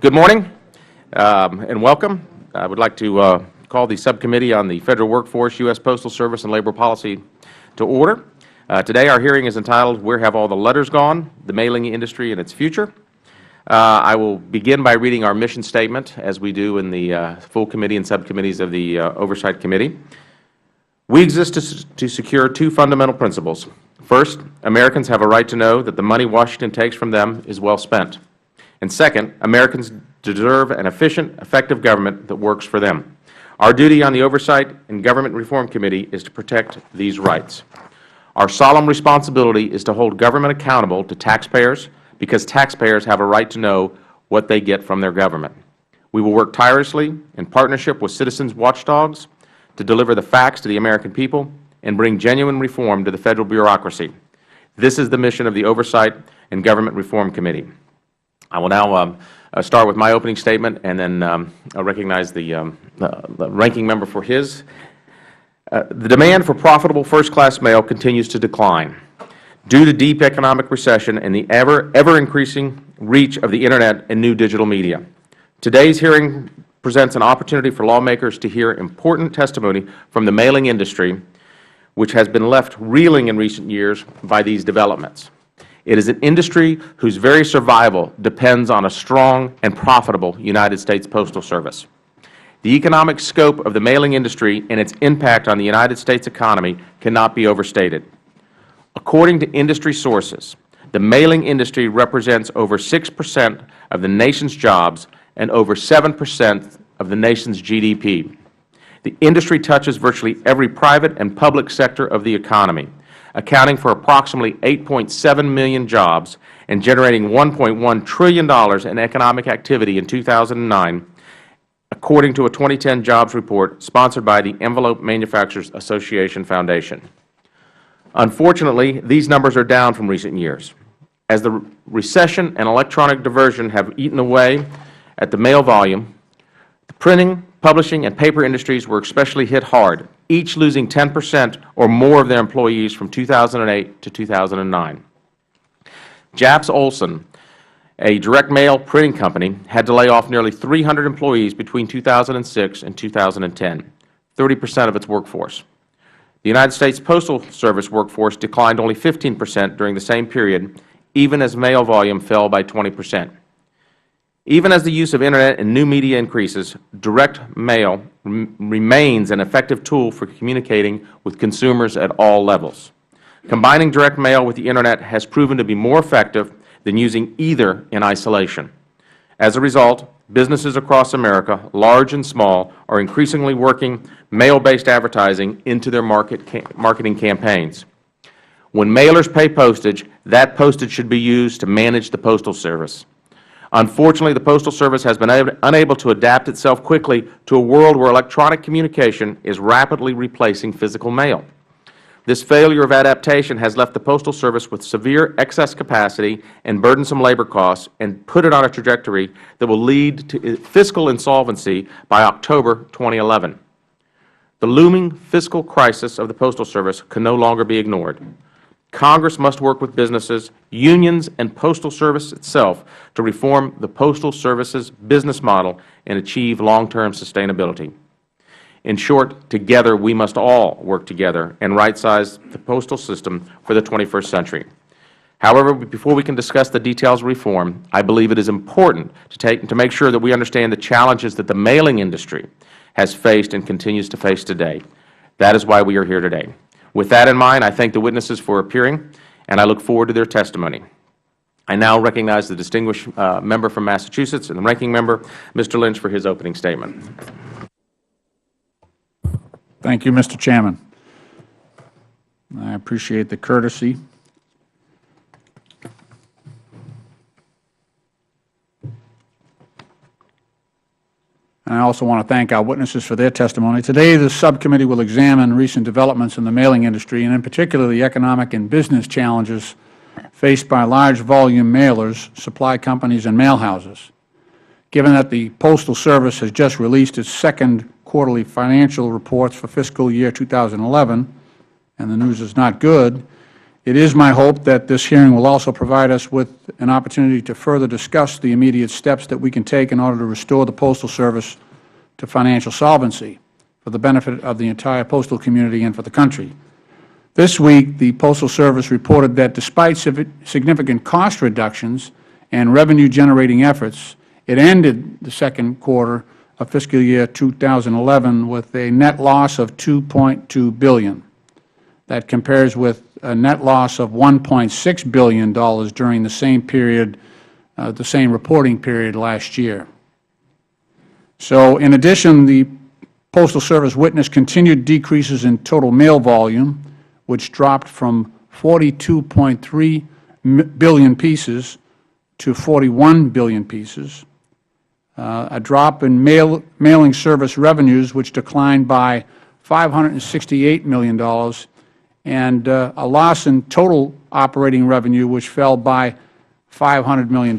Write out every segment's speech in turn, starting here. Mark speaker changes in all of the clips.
Speaker 1: Good morning and welcome. I would like to call the Subcommittee on the Federal Workforce, U.S. Postal Service, and Labor Policy to order. Today our hearing is entitled, Where Have All the Letters Gone? The Mailing Industry and Its Future. I will begin by reading our mission statement, as we do in the full committee and subcommittees of the Oversight Committee. We exist to secure two fundamental principles. First, Americans have a right to know that the money Washington takes from them is well spent. And second, Americans deserve an efficient, effective government that works for them. Our duty on the Oversight and Government Reform Committee is to protect these rights. Our solemn responsibility is to hold government accountable to taxpayers, because taxpayers have a right to know what they get from their government. We will work tirelessly in partnership with citizens watchdogs to deliver the facts to the American people and bring genuine reform to the Federal bureaucracy. This is the mission of the Oversight and Government Reform Committee. I will now start with my opening statement, and then I'll recognize the ranking member for his. The demand for profitable first-class mail continues to decline due to deep economic recession and the ever-increasing reach of the Internet and new digital media. Today's hearing presents an opportunity for lawmakers to hear important testimony from the mailing industry, which has been left reeling in recent years by these developments. It is an industry whose very survival depends on a strong and profitable United States Postal Service. The economic scope of the mailing industry and its impact on the United States economy cannot be overstated. According to industry sources, the mailing industry represents over 6% of the nation's jobs and over 7% of the nation's GDP. The industry touches virtually every private and public sector of the economy, accounting for approximately 8.7 million jobs and generating $1.1 trillion in economic activity in 2009, according to a 2010 jobs report sponsored by the Envelope Manufacturers Association Foundation. Unfortunately, these numbers are down from recent years. As the recession and electronic diversion have eaten away at the mail volume, the printing, publishing, and paper industries were especially hit hard, each losing 10% or more of their employees from 2008 to 2009. Japs Olson, a direct mail printing company, had to lay off nearly 300 employees between 2006 and 2010, 30% of its workforce. The United States Postal Service workforce declined only 15% during the same period, even as mail volume fell by 20%. Even as the use of Internet and new media increases, direct mail remains an effective tool for communicating with consumers at all levels. Combining direct mail with the Internet has proven to be more effective than using either in isolation. As a result, businesses across America, large and small, are increasingly working mail-based advertising into their marketing campaigns. When mailers pay postage, that postage should be used to manage the Postal Service. Unfortunately, the Postal Service has been unable to adapt itself quickly to a world where electronic communication is rapidly replacing physical mail. This failure of adaptation has left the Postal Service with severe excess capacity and burdensome labor costs and put it on a trajectory that will lead to fiscal insolvency by October 2011. The looming fiscal crisis of the Postal Service can no longer be ignored. Congress must work with businesses, unions, and Postal Service itself to reform the Postal Service's business model and achieve long-term sustainability. In short, together we must all work together and right-size the postal system for the 21st century. However, before we can discuss the details of reform, I believe it is important to make sure that we understand the challenges that the mailing industry has faced and continues to face today. That is why we are here today. With that in mind, I thank the witnesses for appearing, and I look forward to their testimony. I now recognize the distinguished member from Massachusetts and the ranking member, Mr. Lynch, for his opening statement.
Speaker 2: Thank you, Mr. Chairman. I appreciate the courtesy. And I also want to thank our witnesses for their testimony. Today, the subcommittee will examine recent developments in the mailing industry, and in particular the economic and business challenges faced by large volume mailers, supply companies, and mail houses. Given that the Postal Service has just released its second quarterly financial reports for fiscal year 2011, and the news is not good, It is my hope that this hearing will also provide us with an opportunity to further discuss the immediate steps that we can take in order to restore the Postal Service to financial solvency for the benefit of the entire postal community and for the country. This week, the Postal Service reported that despite significant cost reductions and revenue-generating efforts, it ended the second quarter of fiscal year 2011 with a net loss of $2.2 billion. That compares with a net loss of $1.6 billion during the same period, the same reporting period last year. So, in addition, the Postal Service witnessed continued decreases in total mail volume, which dropped from 42.3 billion pieces to 41 billion pieces, a drop in mailing service revenues, which declined by $568 million, and a loss in total operating revenue, which fell by $500 million.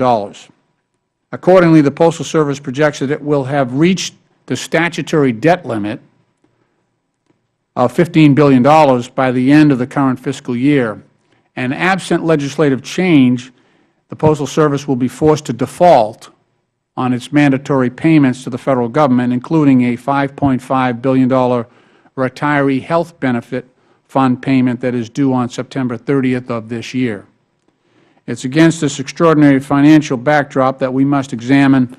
Speaker 2: Accordingly, the Postal Service projects that it will have reached the statutory debt limit of $15 billion by the end of the current fiscal year. And absent legislative change, the Postal Service will be forced to default on its mandatory payments to the Federal Government, including a $5.5 billion retiree health benefit fund payment that is due on September 30th of this year. It is against this extraordinary financial backdrop that we must examine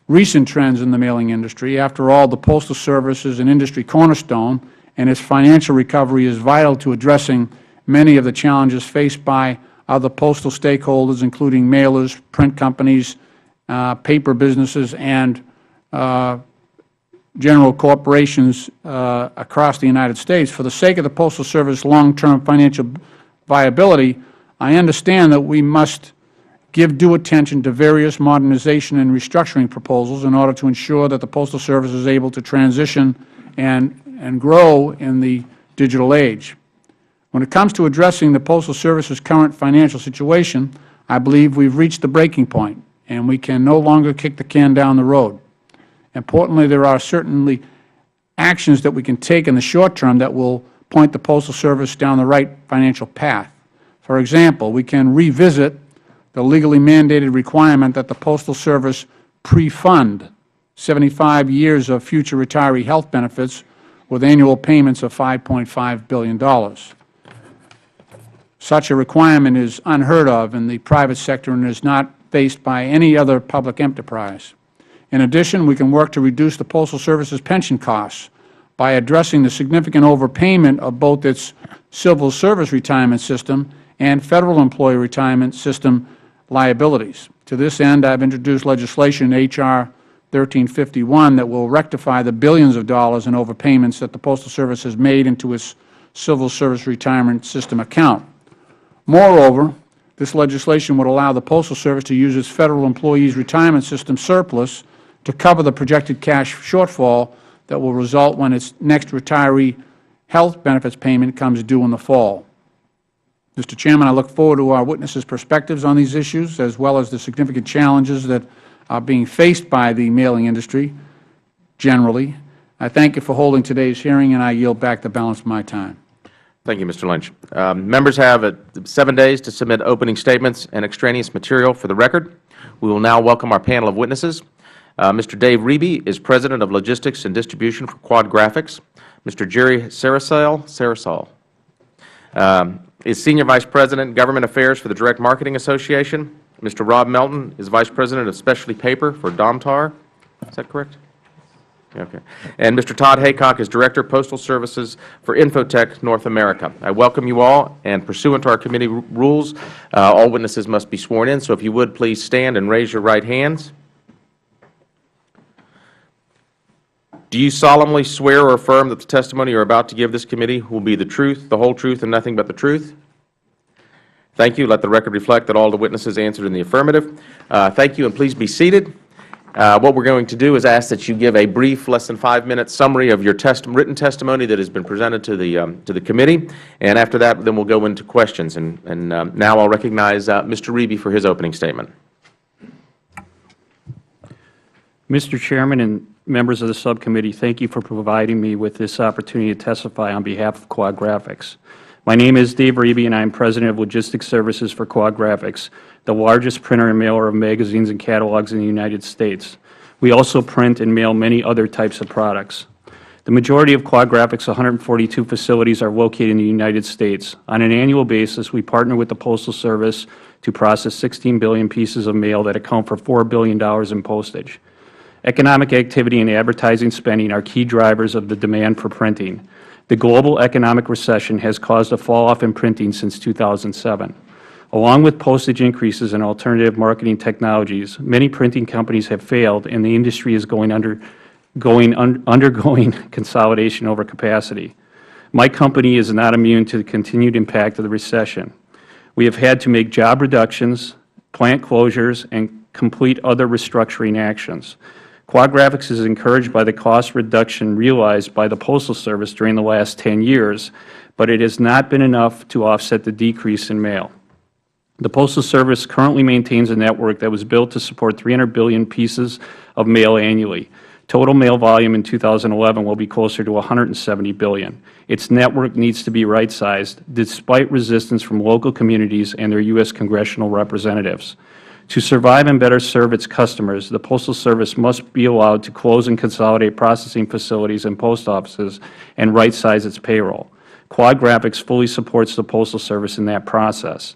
Speaker 2: recent trends in the mailing industry. After all, the Postal Service is an industry cornerstone, and its financial recovery is vital to addressing many of the challenges faced by other postal stakeholders, including mailers, print companies, paper businesses, and general corporations across the United States. For the sake of the Postal Service long-term financial viability, I understand that we must give due attention to various modernization and restructuring proposals in order to ensure that the Postal Service is able to transition and grow in the digital age. When it comes to addressing the Postal Service's current financial situation, I believe we have reached the breaking point, and we can no longer kick the can down the road. Importantly, there are certainly actions that we can take in the short term that will point the Postal Service down the right financial path. For example, we can revisit the legally mandated requirement that the Postal Service pre-fund 75 years of future retiree health benefits with annual payments of $5.5 billion. Such a requirement is unheard of in the private sector and is not faced by any other public enterprise. In addition, we can work to reduce the Postal Service's pension costs by addressing the significant overpayment of both its civil service retirement system and Federal employee retirement system liabilities. To this end, I have introduced legislation, H.R. 1351, that will rectify the billions of dollars in overpayments that the Postal Service has made into its civil service retirement system account. Moreover, this legislation would allow the Postal Service to use its Federal employees' retirement system surplus to cover the projected cash shortfall that will result when its next retiree health benefits payment comes due in the fall. Mr. Chairman, I look forward to our witnesses' perspectives on these issues, as well as the significant challenges that are being faced by the mailing industry generally. I thank you for holding today's hearing, and I yield back the balance of my time.
Speaker 1: Thank you, Mr. Lynch. Members have 7 days to submit opening statements and extraneous material for the record. We will now welcome our panel of witnesses. Mr. Dave Reby is President of Logistics and Distribution for Quad Graphics. Mr. Jerry Sarasol is Senior Vice President, Government Affairs for the Direct Marketing Association. Mr. Rob Melton is Vice President of Specialty Paper for Domtar. Is that correct? Okay. And Mr. Todd Haycock is Director, Postal Services for Infotech North America. I welcome you all, and pursuant to our committee rules, all witnesses must be sworn in. So if you would, please stand and raise your right hands. Do you solemnly swear or affirm that the testimony you are about to give this committee will be the truth, the whole truth, and nothing but the truth? Thank you. Let the record reflect that all the witnesses answered in the affirmative. Thank you, and please be seated. What we're going to do is ask that you give a brief, less than 5-minute summary of your written testimony that has been presented to the committee, and after that, then we'll go into questions. And now I'll recognize Mr. Reby for his opening statement.
Speaker 3: Mr. Chairman and members of the subcommittee, thank you for providing me with this opportunity to testify on behalf of Quad Graphics. My name is Dave Reby, and I am President of Logistics Services for Quad Graphics, the largest printer and mailer of magazines and catalogs in the United States. We also print and mail many other types of products. The majority of Quad Graphics' 142 facilities are located in the United States. On an annual basis, we partner with the Postal Service to process 16 billion pieces of mail that account for $4 billion in postage. Economic activity and advertising spending are key drivers of the demand for printing. The global economic recession has caused a fall-off in printing since 2007. Along with postage increases and alternative marketing technologies, many printing companies have failed, and the industry is undergoing consolidation over capacity. My company is not immune to the continued impact of the recession. We have had to make job reductions, plant closures, and complete other restructuring actions. Quad Graphics is encouraged by the cost reduction realized by the Postal Service during the last 10 years, but it has not been enough to offset the decrease in mail. The Postal Service currently maintains a network that was built to support 300 billion pieces of mail annually. Total mail volume in 2011 will be closer to 170 billion. Its network needs to be right-sized, despite resistance from local communities and their U.S. congressional representatives. To survive and better serve its customers, the Postal Service must be allowed to close and consolidate processing facilities and post offices and right-size its payroll. Quad Graphics fully supports the Postal Service in that process.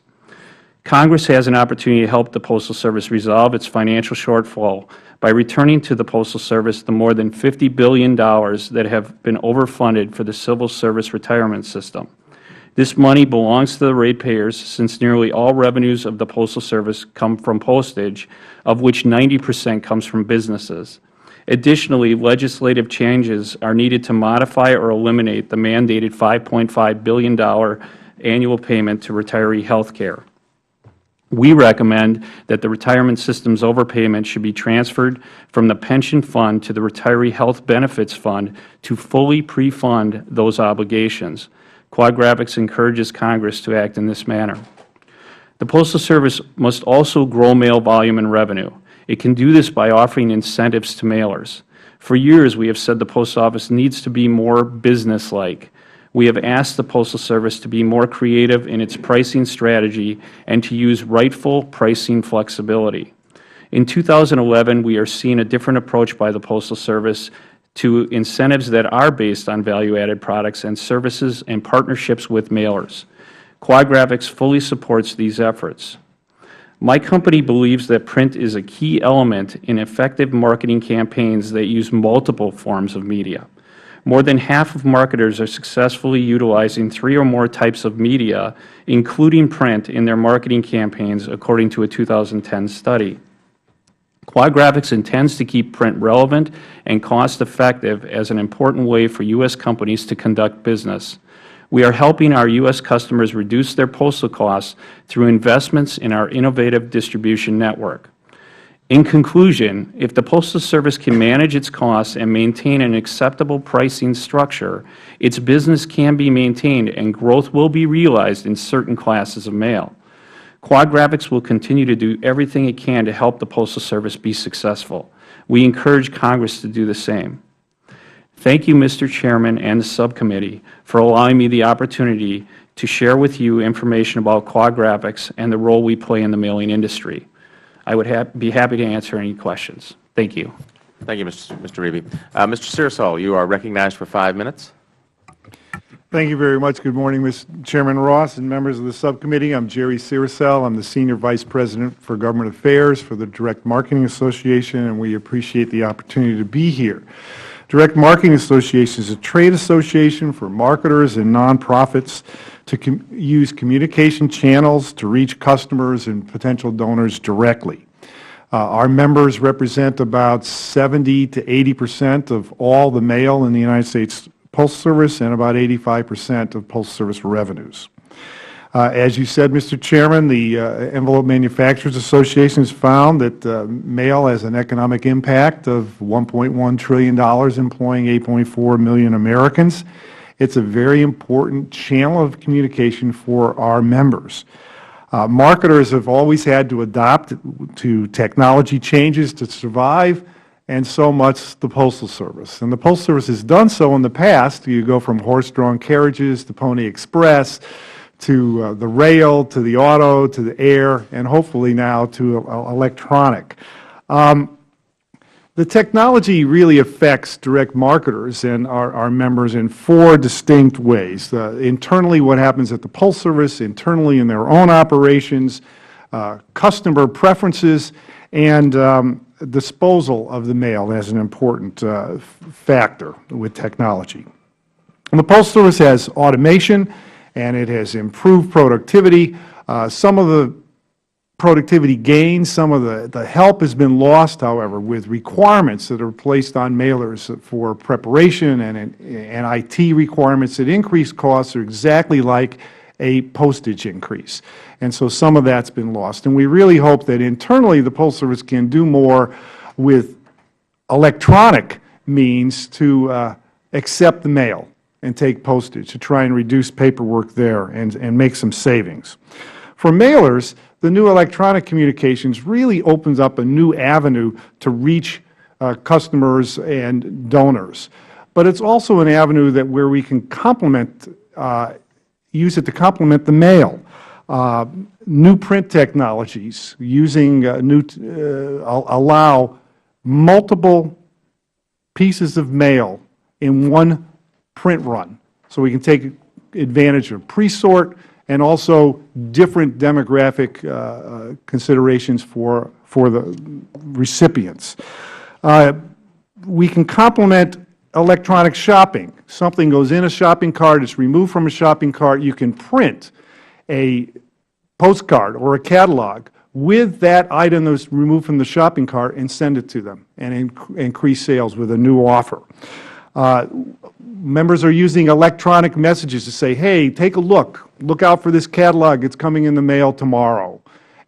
Speaker 3: Congress has an opportunity to help the Postal Service resolve its financial shortfall by returning to the Postal Service the more than $50 billion that have been overfunded for the Civil Service retirement system. This money belongs to the ratepayers, since nearly all revenues of the Postal Service come from postage, of which 90% comes from businesses. Additionally, legislative changes are needed to modify or eliminate the mandated $5.5 billion annual payment to retiree health care. We recommend that the retirement system's overpayment should be transferred from the pension fund to the retiree health benefits fund to fully pre-fund those obligations. Quad Graphics encourages Congress to act in this manner. The Postal Service must also grow mail volume and revenue. It can do this by offering incentives to mailers. For years, we have said the Post Office needs to be more businesslike. We have asked the Postal Service to be more creative in its pricing strategy and to use rightful pricing flexibility. In 2011, we are seeing a different approach by the Postal Service to incentives that are based on value-added products and services and partnerships with mailers. Quad Graphics fully supports these efforts. My company believes that print is a key element in effective marketing campaigns that use multiple forms of media. More than half of marketers are successfully utilizing 3 or more types of media, including print, in their marketing campaigns, according to a 2010 study. Quad Graphics intends to keep print relevant and cost-effective as an important way for U.S. companies to conduct business. We are helping our U.S. customers reduce their postal costs through investments in our innovative distribution network. In conclusion, if the Postal Service can manage its costs and maintain an acceptable pricing structure, its business can be maintained and growth will be realized in certain classes of mail. Quad Graphics will continue to do everything it can to help the Postal Service be successful. We encourage Congress to do the same. Thank you, Mr. Chairman and the Subcommittee, for allowing me the opportunity to share with you information about Quad Graphics and the role we play in the mailing industry. I would be happy to answer any questions. Thank you.
Speaker 1: Thank you, Mr. Reby. Mr. Searsall, you are recognized for 5 minutes.
Speaker 4: Thank you very much. Good morning, Mr. Chairman Ross and members of the subcommittee. I'm Jerry Searsall. I'm the Senior Vice President for Government Affairs for the Direct Marketing Association, and we appreciate the opportunity to be here. Direct Marketing Association is a trade association for marketers and nonprofits to use communication channels to reach customers and potential donors directly. Our members represent about 70 to 80% of all the mail in the United States Postal Service and about 85% of Postal Service revenues. As you said, Mr. Chairman, the Envelope Manufacturers Association has found that mail has an economic impact of $1.1 trillion, employing 8.4 million Americans. It's a very important channel of communication for our members. Marketers have always had to adapt to technology changes to survive, and so much the Postal Service. And the Postal Service has done so in the past. You go from horse-drawn carriages to Pony Express to the rail, to the auto, to the air, and hopefully now to electronic. The technology really affects direct marketers and our members in 4 distinct ways. Internally, what happens at the Postal Service, internally in their own operations, customer preferences, and disposal of the mail as an important factor with technology. And the Postal Service has automation, and it has improved productivity. Some of the productivity gains, some of the help has been lost, however, with requirements that are placed on mailers for preparation and IT requirements that increase costs are exactly like a postage increase. And so some of that's been lost. And we really hope that internally the Postal Service can do more with electronic means to accept the mail and take postage, to try and reduce paperwork there and make some savings. For mailers, the new electronic communications really opens up a new avenue to reach customers and donors. But it's also an avenue that where we can complement, use it to complement the mail. New print technologies using allow multiple pieces of mail in one print run. So we can take advantage of pre-sort and also different demographic considerations for the recipients. We can complement electronic shopping. Something goes in a shopping cart, it's removed from a shopping cart, you can print a postcard or a catalog with that item that was removed from the shopping cart and send it to them and increase sales with a new offer. Members are using electronic messages to say, hey, take a look out for this catalog, it's coming in the mail tomorrow.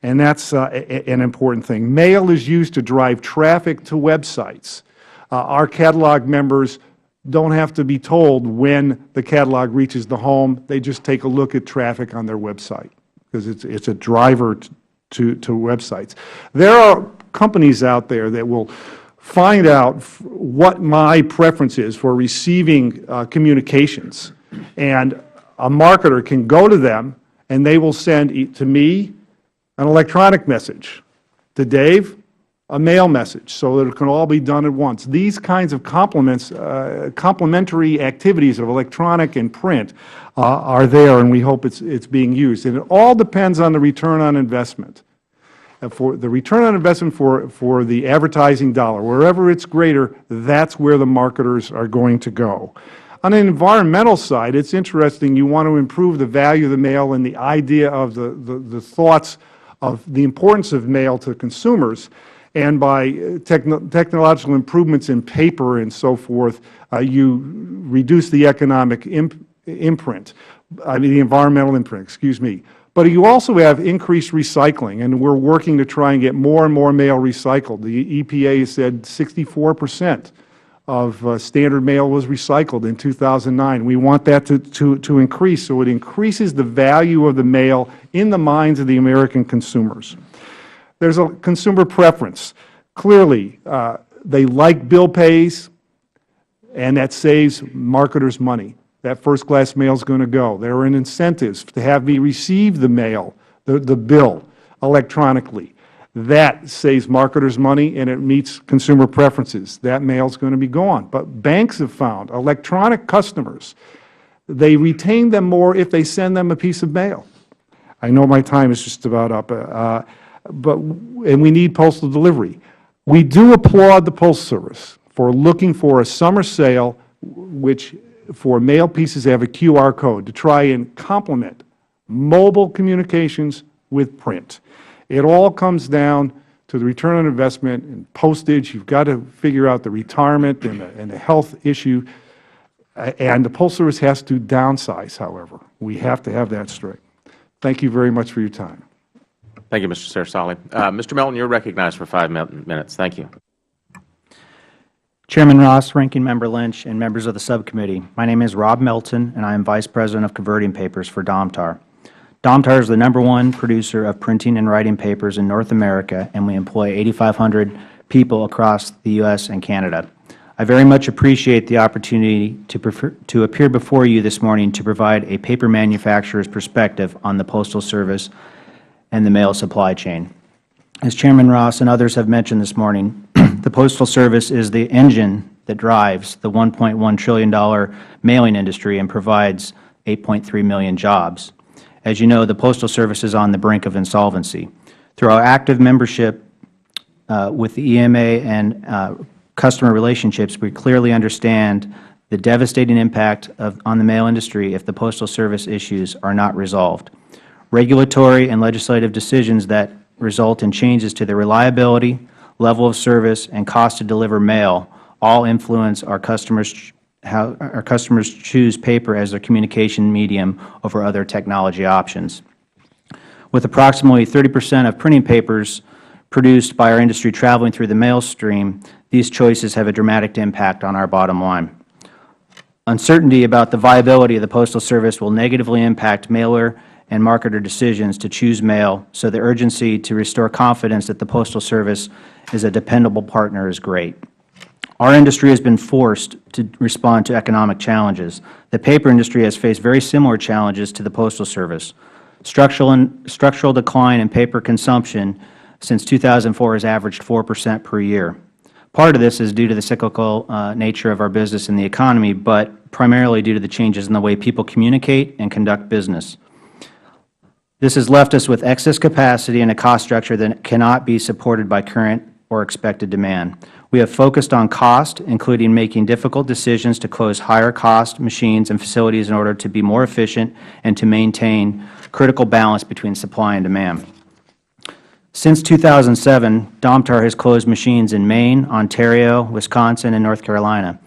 Speaker 4: And that's an important thing. Mail is used to drive traffic to websites. Our catalog members don't have to be told when the catalog reaches the home. They just take a look at traffic on their website because it's a driver to websites. There are companies out there that will find out what my preference is for receiving communications, and a marketer can go to them and they will send to me an electronic message, to Dave a mail message, so that it can all be done at once. These kinds of complementary activities of electronic and print are there, and we hope it's being used. And it all depends on the return on investment. For the return on investment for the advertising dollar, wherever it's greater, that's where the marketers are going to go. On an environmental side, it's interesting. You want to improve the value of the mail and the idea of the thoughts of the importance of mail to consumers. And by technological improvements in paper and so forth, you reduce the economic imprint, the environmental imprint, excuse me. But you also have increased recycling, and we're working to try and get more and more mail recycled. The EPA said 64% of standard mail was recycled in 2009. We want that to increase, so it increases the value of the mail in the minds of the American consumers. There's a consumer preference. Clearly, they like bill pays, and that saves marketers money. That first-class mail is going to go. There are incentives to have me receive the mail, the bill, electronically. That saves marketers money, and it meets consumer preferences. That mail is going to be gone. But banks have found electronic customers, they retain them more if they send them a piece of mail. I know my time is just about up, and we need postal delivery. We do applaud the Postal Service for looking for a summer sale which for mail pieces have a QR code to try and complement mobile communications with print. It all comes down to the return on investment and postage. You've got to figure out the retirement and the health issue. And the Postal Service has to downsize, however. We have to have that straight. Thank you very much for your time.
Speaker 1: Thank you, Mr. Ciarsali. Mr. Melton, you're recognized for 5 minutes. Thank you.
Speaker 5: Chairman Ross, Ranking Member Lynch, and members of the subcommittee, my name is Rob Melton, and I am Vice President of Converting Papers for Domtar. Domtar is the #1 producer of printing and writing papers in North America, and we employ 8,500 people across the U.S. and Canada. I very much appreciate the opportunity to appear before you this morning to provide a paper manufacturer's perspective on the Postal Service and the mail supply chain. As Chairman Ross and others have mentioned this morning, the Postal Service is the engine that drives the $1.1 trillion mailing industry and provides 8.3 million jobs. As you know, the Postal Service is on the brink of insolvency. Through our active membership with the EMA and customer relationships, we clearly understand the devastating impact on the mail industry if the Postal Service issues are not resolved. Regulatory and legislative decisions that result in changes to the reliability, level of service, and cost to deliver mail all influence how our customers choose paper as their communication medium over other technology options. With approximately 30% of printing papers produced by our industry traveling through the mail stream, these choices have a dramatic impact on our bottom line. Uncertainty about the viability of the Postal Service will negatively impact mailer and marketer decisions to choose mail, so the urgency to restore confidence that the Postal Service is a dependable partner is great. Our industry has been forced to respond to economic challenges. The paper industry has faced very similar challenges to the Postal Service. Structural decline in paper consumption since 2004 has averaged 4% per year. Part of this is due to the cyclical nature of our business and the economy, but primarily due to the changes in the way people communicate and conduct business. This has left us with excess capacity and a cost structure that cannot be supported by current or expected demand. We have focused on cost, including making difficult decisions to close higher-cost machines and facilities in order to be more efficient and to maintain critical balance between supply and demand. Since 2007, Domtar has closed machines in Maine, Ontario, Wisconsin, and North Carolina.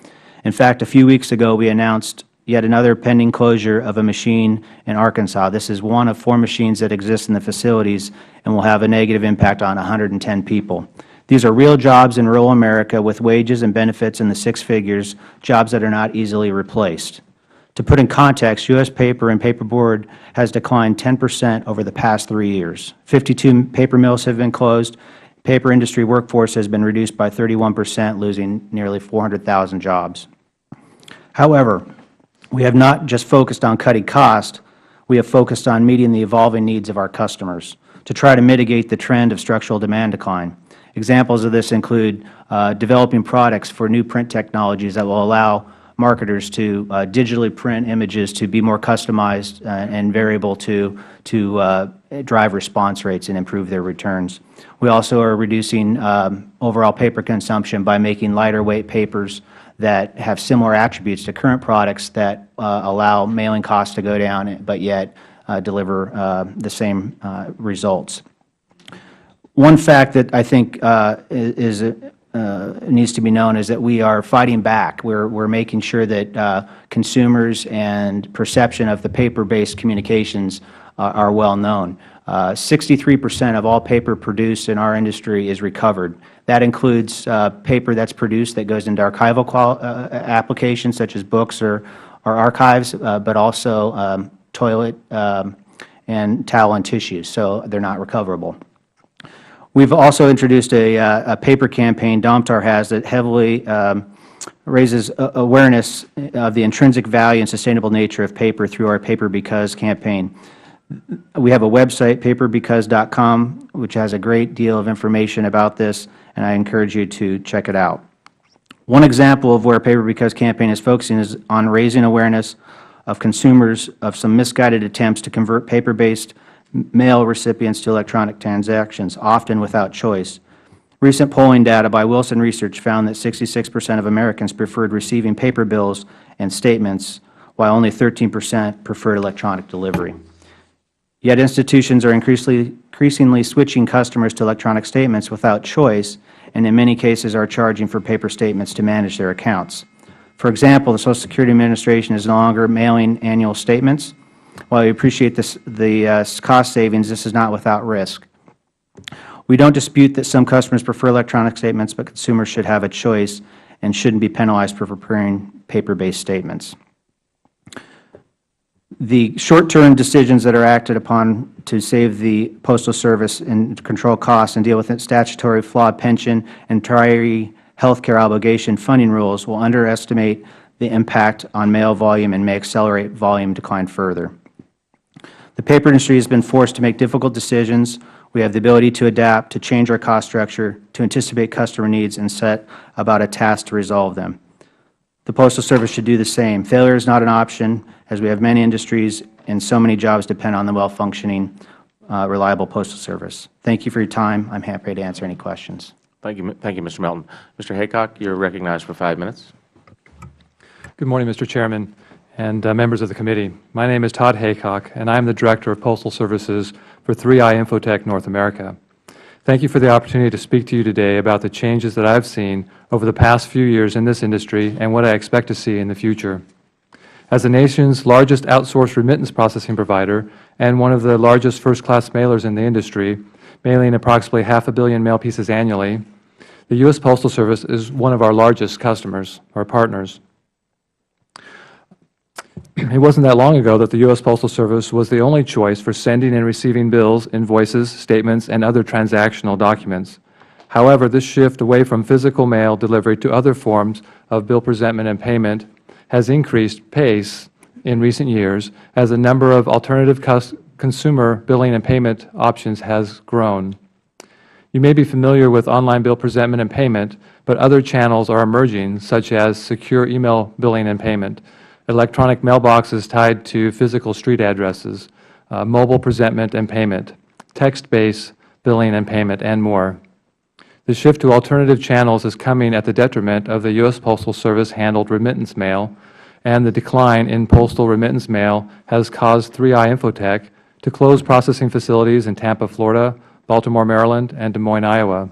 Speaker 5: In fact, a few weeks ago, we announced yet another pending closure of a machine in Arkansas. This is one of 4 machines that exist in the facilities and will have a negative impact on 110 people. These are real jobs in rural America with wages and benefits in the 6 figures, jobs that are not easily replaced. To put in context, U.S. paper and paperboard has declined 10% over the past 3 years. 52 paper mills have been closed. Paper industry workforce has been reduced by 31%, losing nearly 400,000 jobs. However, we have not just focused on cutting cost, we have focused on meeting the evolving needs of our customers to try to mitigate the trend of structural demand decline. Examples of this include developing products for new print technologies that will allow marketers to digitally print images to be more customized and variable to drive response rates and improve their returns. We also are reducing overall paper consumption by making lighter weight papers that have similar attributes to current products that allow mailing costs to go down, but yet deliver the same results. One fact that I think needs to be known is that we are fighting back. We're making sure that consumers and perception of the paper-based communications are well known. 63% of all paper produced in our industry is recovered. That includes paper that's produced that goes into archival applications such as books or archives, but also toilet and towel and tissues, so they're not recoverable. We've also introduced a paper campaign Domtar has that heavily raises awareness of the intrinsic value and sustainable nature of paper through our Paper Because campaign. We have a website, paperbecause.com, which has a great deal of information about this, and I encourage you to check it out. One example of where Paper Because campaign is focusing is on raising awareness of consumers of some misguided attempts to convert paper-based mail recipients to electronic transactions, often without choice. Recent polling data by Wilson Research found that 66% of Americans preferred receiving paper bills and statements, while only 13% preferred electronic delivery. Yet institutions are increasingly switching customers to electronic statements without choice, and in many cases are charging for paper statements to manage their accounts. For example, the Social Security Administration is no longer mailing annual statements. While we appreciate the cost savings, this is not without risk. We don't dispute that some customers prefer electronic statements, but consumers should have a choice and shouldn't be penalized for preparing paper-based statements. The short-term decisions that are acted upon to save the Postal Service and control costs and deal with its statutory flawed pension and retiree health care obligation funding rules will underestimate the impact on mail volume and may accelerate volume decline further. The paper industry has been forced to make difficult decisions. We have the ability to adapt, to change our cost structure, to anticipate customer needs, and set about a task to resolve them. The Postal Service should do the same. Failure is not an option, as we have many industries and so many jobs depend on the well-functioning, reliable Postal Service. Thank you for your time. I'm happy to answer any questions.
Speaker 1: Thank you, Mr. Melton. Mr. Haycock, you're recognized for 5 minutes.
Speaker 6: Good morning, Mr. Chairman and members of the committee. My name is Todd Haycock, and I am the Director of Postal Services for 3i Infotech North America. Thank you for the opportunity to speak to you today about the changes that I've seen over the past few years in this industry and what I expect to see in the future. As the nation's largest outsourced remittance processing provider and one of the largest first-class mailers in the industry, mailing approximately 500 million mail pieces annually, the U.S. Postal Service is one of our largest customers or partners. It wasn't that long ago that the U.S. Postal Service was the only choice for sending and receiving bills, invoices, statements, and other transactional documents. However, this shift away from physical mail delivery to other forms of bill presentment and payment has increased pace in recent years as the number of alternative consumer billing and payment options has grown. You may be familiar with online bill presentment and payment, but other channels are emerging, such as secure email billing and payment, electronic mailboxes tied to physical street addresses, mobile presentment and payment, text-based billing and payment, and more. The shift to alternative channels is coming at the detriment of the U.S. Postal Service-handled remittance mail, and the decline in postal remittance mail has caused 3i Infotech to close processing facilities in Tampa, Florida, Baltimore, Maryland, and Des Moines, Iowa.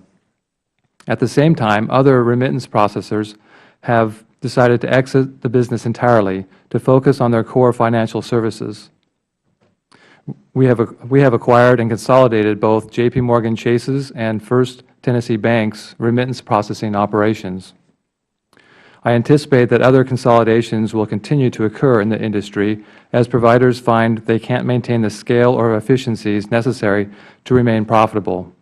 Speaker 6: At the same time, other remittance processors have decided to exit the business entirely to focus on their core financial services. We have acquired and consolidated both J.P. Morgan Chase's and First Tennessee Bank's remittance processing operations. I anticipate that other consolidations will continue to occur in the industry as providers find they can't maintain the scale or efficiencies necessary to remain profitable.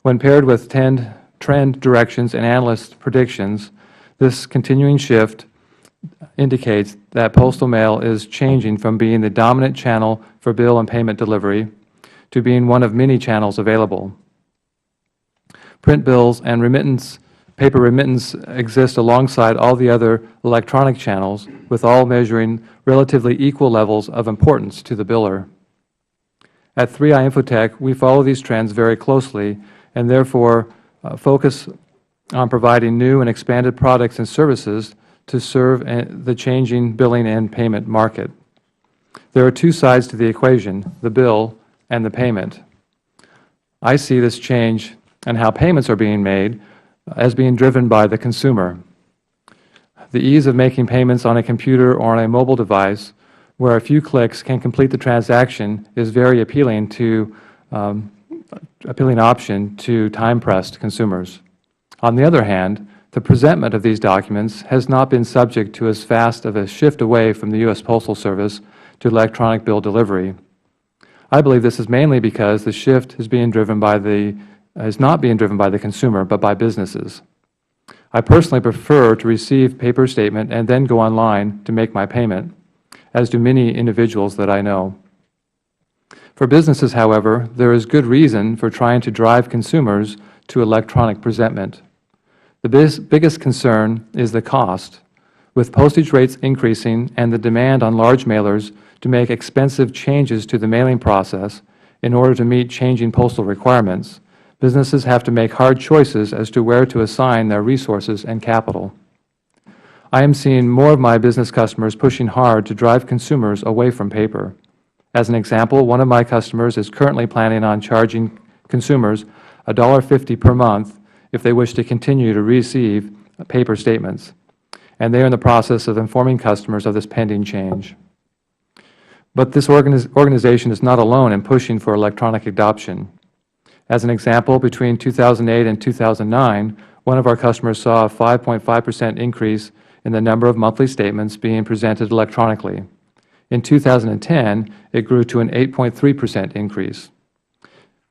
Speaker 6: When paired with trend directions and analyst predictions, this continuing shift indicates that postal mail is changing from being the dominant channel for bill and payment delivery to being one of many channels available. Print bills and paper remittance exist alongside all the other electronic channels, with all measuring relatively equal levels of importance to the biller. At 3i Infotech, we follow these trends very closely and therefore focus on providing new and expanded products and services to serve the changing billing and payment market. There are two sides to the equation, the bill and the payment. I see this change and how payments are being made as being driven by the consumer. The ease of making payments on a computer or on a mobile device, where a few clicks can complete the transaction, is very appealing option to time-pressed consumers. On the other hand, the presentment of these documents has not been subject to as fast of a shift away from the U.S. Postal Service to electronic bill delivery. I believe this is mainly because the shift is not being driven by the consumer, but by businesses. I personally prefer to receive paper statement and then go online to make my payment, as do many individuals that I know. For businesses, however, there is good reason for trying to drive consumers to electronic presentment. The biggest concern is the cost. With postage rates increasing and the demand on large mailers to make expensive changes to the mailing process in order to meet changing postal requirements, businesses have to make hard choices as to where to assign their resources and capital. I am seeing more of my business customers pushing hard to drive consumers away from paper. As an example, one of my customers is currently planning on charging consumers $1.50 per month if they wish to continue to receive paper statements, and they are in the process of informing customers of this pending change. But this organization is not alone in pushing for electronic adoption. As an example, between 2008 and 2009, one of our customers saw a 5.5% increase in the number of monthly statements being presented electronically. In 2010, it grew to an 8.3% increase.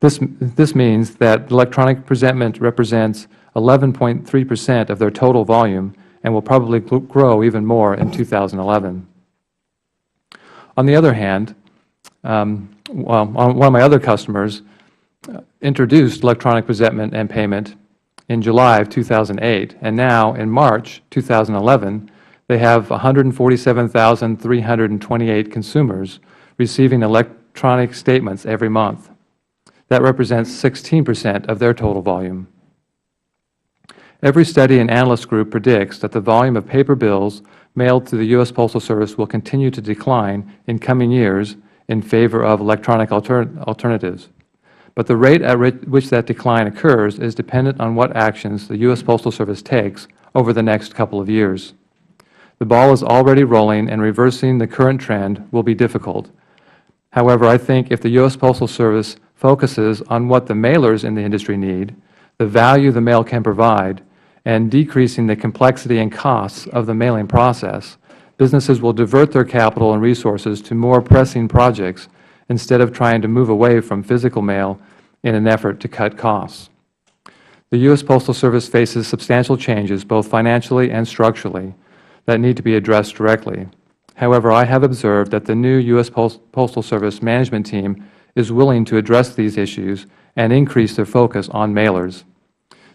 Speaker 6: This means that electronic presentment represents 11.3% of their total volume and will probably grow even more in 2011. On the other hand, one of my other customers introduced electronic presentment and payment in July of 2008, and now in March 2011, they have 147,328 consumers receiving electronic statements every month. That represents 16% of their total volume. Every study and analyst group predicts that the volume of paper bills mailed to the U.S. Postal Service will continue to decline in coming years in favor of electronic alternatives. But the rate at which that decline occurs is dependent on what actions the U.S. Postal Service takes over the next couple of years. The ball is already rolling, and reversing the current trend will be difficult. However, I think if the U.S. Postal Service focuses on what the mailers in the industry need, the value the mail can provide, and decreasing the complexity and costs of the mailing process, businesses will divert their capital and resources to more pressing projects instead of trying to move away from physical mail in an effort to cut costs. The U.S. Postal Service faces substantial changes, both financially and structurally, that need to be addressed directly. However, I have observed that the new U.S. Postal Service management team is willing to address these issues and increase their focus on mailers.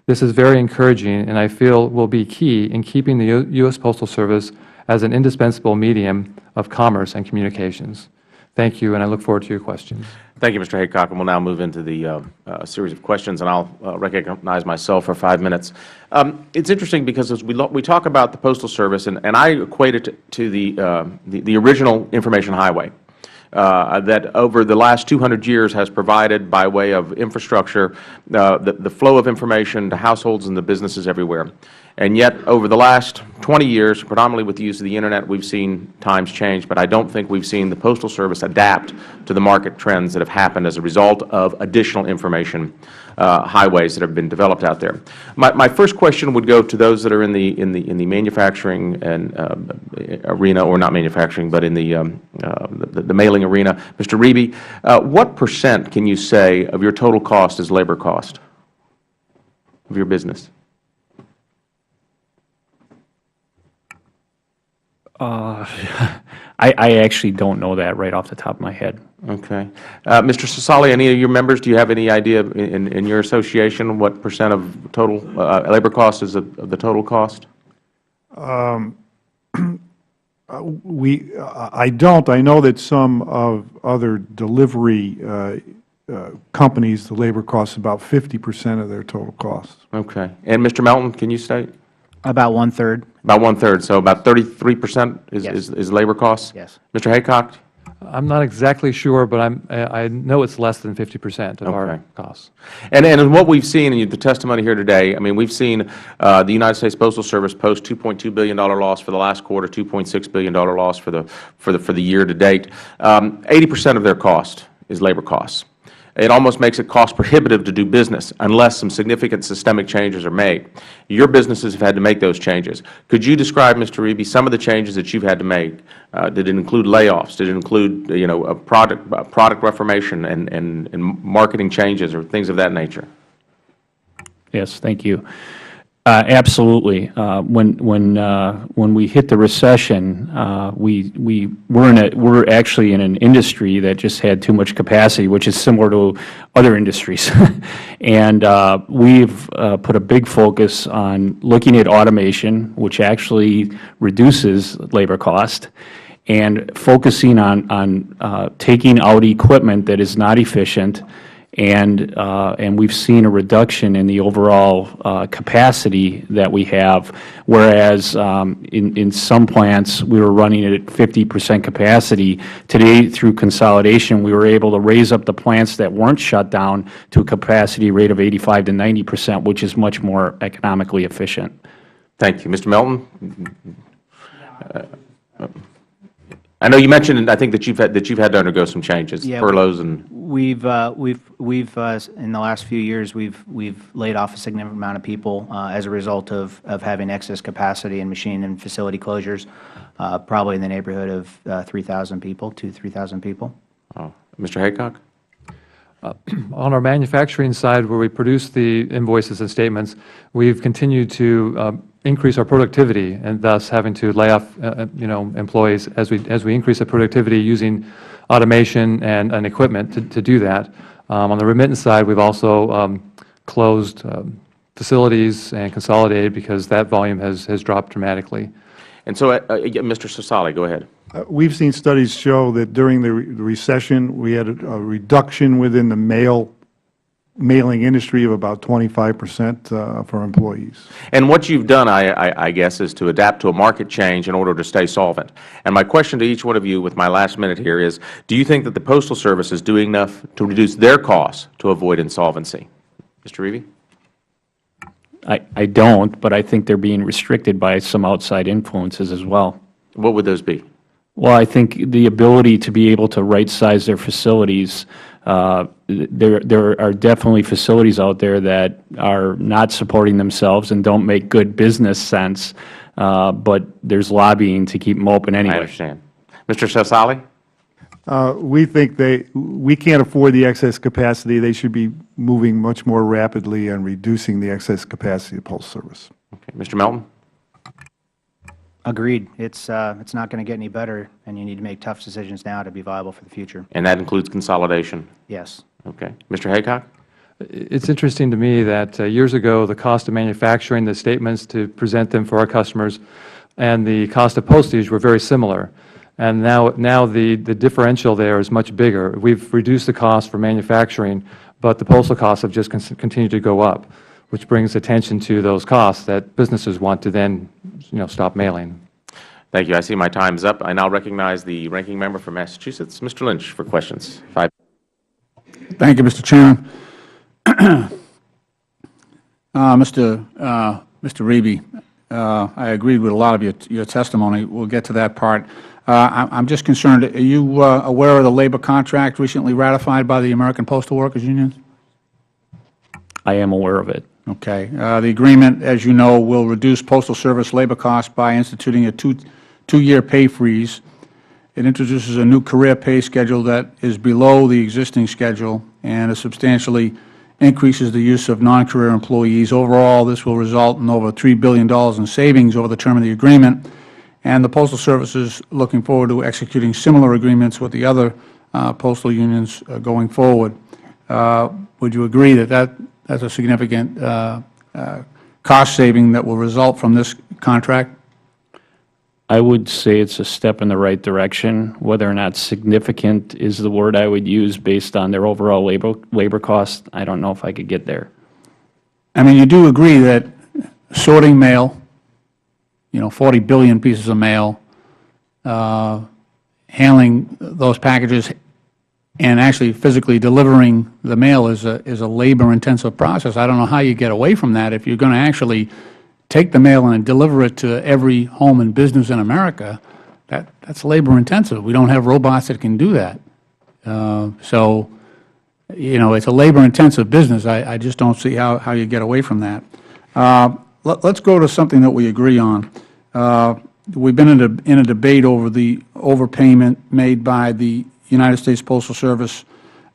Speaker 6: This is very encouraging, and I feel will be key in keeping the U.S. Postal Service as an indispensable medium of commerce and communications. Thank you, and I look forward to your questions.
Speaker 1: Thank you, Mr. Haycock, and we'll now move into the series of questions, and I'll recognize myself for 5 minutes. It's interesting because as we talk about the Postal Service, and I equate it to the original information highway that over the last 200 years has provided by way of infrastructure the flow of information to households and the businesses everywhere. And yet, over the last 20 years, predominantly with the use of the Internet, we've seen times change, but I don't think we've seen the Postal Service adapt to the market trends that have happened as a result of additional information highways that have been developed out there. My first question would go to those that are in the manufacturing and arena, or not manufacturing, but in the mailing arena. Mr. Reby, what % can you say of your total cost is labor cost of your business?
Speaker 3: I actually don't know that right off the top of my head.
Speaker 1: Okay. Mr. Sasali, any of your members, do you have any idea in your association what % of total labor cost is of the total cost?
Speaker 4: I don't. I know that some of other delivery companies, the labor cost is about 50% of their total costs.
Speaker 1: Okay. And Mr. Melton, can you state?
Speaker 5: About one-third.
Speaker 1: About one-third. So about 33%
Speaker 5: Yes.
Speaker 1: is labor costs?
Speaker 5: Yes.
Speaker 1: Mr. Haycock?
Speaker 6: I'm not exactly sure, but I know it's less than 50% of our costs.
Speaker 1: And what we've seen in the testimony here today, I mean, we've seen the United States Postal Service post $2.2 billion loss for the last quarter, $2.6 billion loss for the year to date. 80% of their cost is labor costs. It almost makes it cost prohibitive to do business unless some significant systemic changes are made. Your businesses have had to make those changes. Could you describe, Mr. Reby, some of the changes that you've had to make? Did it include layoffs? Did it include, a product reformation and marketing changes or things of that nature?
Speaker 3: Yes, thank you. Absolutely. When we hit the recession, we're actually in an industry that just had too much capacity, which is similar to other industries. And we've put a big focus on looking at automation, which actually reduces labor cost, and focusing on taking out equipment that is not efficient. And we've seen a reduction in the overall capacity that we have, whereas in some plants we were running at 50% capacity. Today, through consolidation, we were able to raise up the plants that weren't shut down to a capacity rate of 85 to 90%, which is much more economically efficient.
Speaker 1: Thank you. Mr. Melton? I know you mentioned, I think that you've had to undergo some changes,
Speaker 5: Yeah,
Speaker 1: furloughs and.
Speaker 5: We've in the last few years, we've laid off a significant amount of people as a result of having excess capacity in machine and facility closures, probably in the neighborhood of 3,000 people, 2,000 to 3,000 people.
Speaker 1: Oh, Mr. Haycock?
Speaker 6: On our manufacturing side, where we produce the invoices and statements, we've continued to increase our productivity, and thus having to lay off, employees as we increase the productivity using automation and equipment to do that. On the remittance side, we've also closed facilities and consolidated because that volume has dropped dramatically.
Speaker 1: And so, Mr. Sassali, go ahead.
Speaker 4: We've seen studies show that during the recession, we had a reduction within the mailing industry of about 25% for employees.
Speaker 1: And what you've done, I guess, is to adapt to a market change in order to stay solvent. And my question to each one of you with my last minute here is, do you think that the Postal Service is doing enough to reduce their costs to avoid insolvency? Mr. Reevy?
Speaker 3: I don't, but I think they're being restricted by some outside influences as well.
Speaker 1: What would those be?
Speaker 3: Well, I think the ability to be able to right-size their facilities, there are definitely facilities out there that are not supporting themselves and don't make good business sense, but there's lobbying to keep them open anyway.
Speaker 1: I understand. Mr. Sassali?
Speaker 4: We think we can't afford the excess capacity. They should be moving much more rapidly and reducing the excess capacity of the Postal Service.
Speaker 1: Okay. Mr. Melton?
Speaker 5: Agreed. It's not going to get any better, and you need to make tough decisions now to be viable for the future.
Speaker 1: And that includes consolidation?
Speaker 5: Yes.
Speaker 1: Okay. Mr. Haycock?
Speaker 6: It's interesting to me that years ago, the cost of manufacturing the statements to present them for our customers and the cost of postage were very similar. And now the differential there is much bigger. We've reduced the cost for manufacturing, but the postal costs have just continued to go up, which brings attention to those costs that businesses want to then, stop mailing.
Speaker 1: Thank you. I see my time is up. I now recognize the ranking member from Massachusetts, Mr. Lynch, for questions.
Speaker 2: Thank you, Mr. Chairman. Mr. Reeby, I agreed with a lot of your testimony. We'll get to that part. I'm just concerned, are you aware of the labor contract recently ratified by the American Postal Workers Union?
Speaker 3: I am aware of it.
Speaker 2: Okay. The agreement, as you know, will reduce Postal Service labor costs by instituting a two-year pay freeze. It introduces a new career pay schedule that is below the existing schedule, and it substantially increases the use of non-career employees. Overall, this will result in over $3 billion in savings over the term of the agreement, and the Postal Service is looking forward to executing similar agreements with the other postal unions going forward. Would you agree that that's a significant cost saving that will result from this contract?
Speaker 3: I would say it's a step in the right direction. Whether or not significant is the word I would use based on their overall labor costs, I don't know if I could get there.
Speaker 2: I mean, you do agree that sorting mail, 40 billion pieces of mail, handling those packages, and actually physically delivering the mail is a labor-intensive process. I don't know how you get away from that if you're going to actually take the mail and deliver it to every home and business in America. That's labor-intensive. We don't have robots that can do that. So, it's a labor-intensive business. I just don't see how you get away from that. Let's go to something that we agree on. We've been in a debate over the overpayment made by the United States Postal Service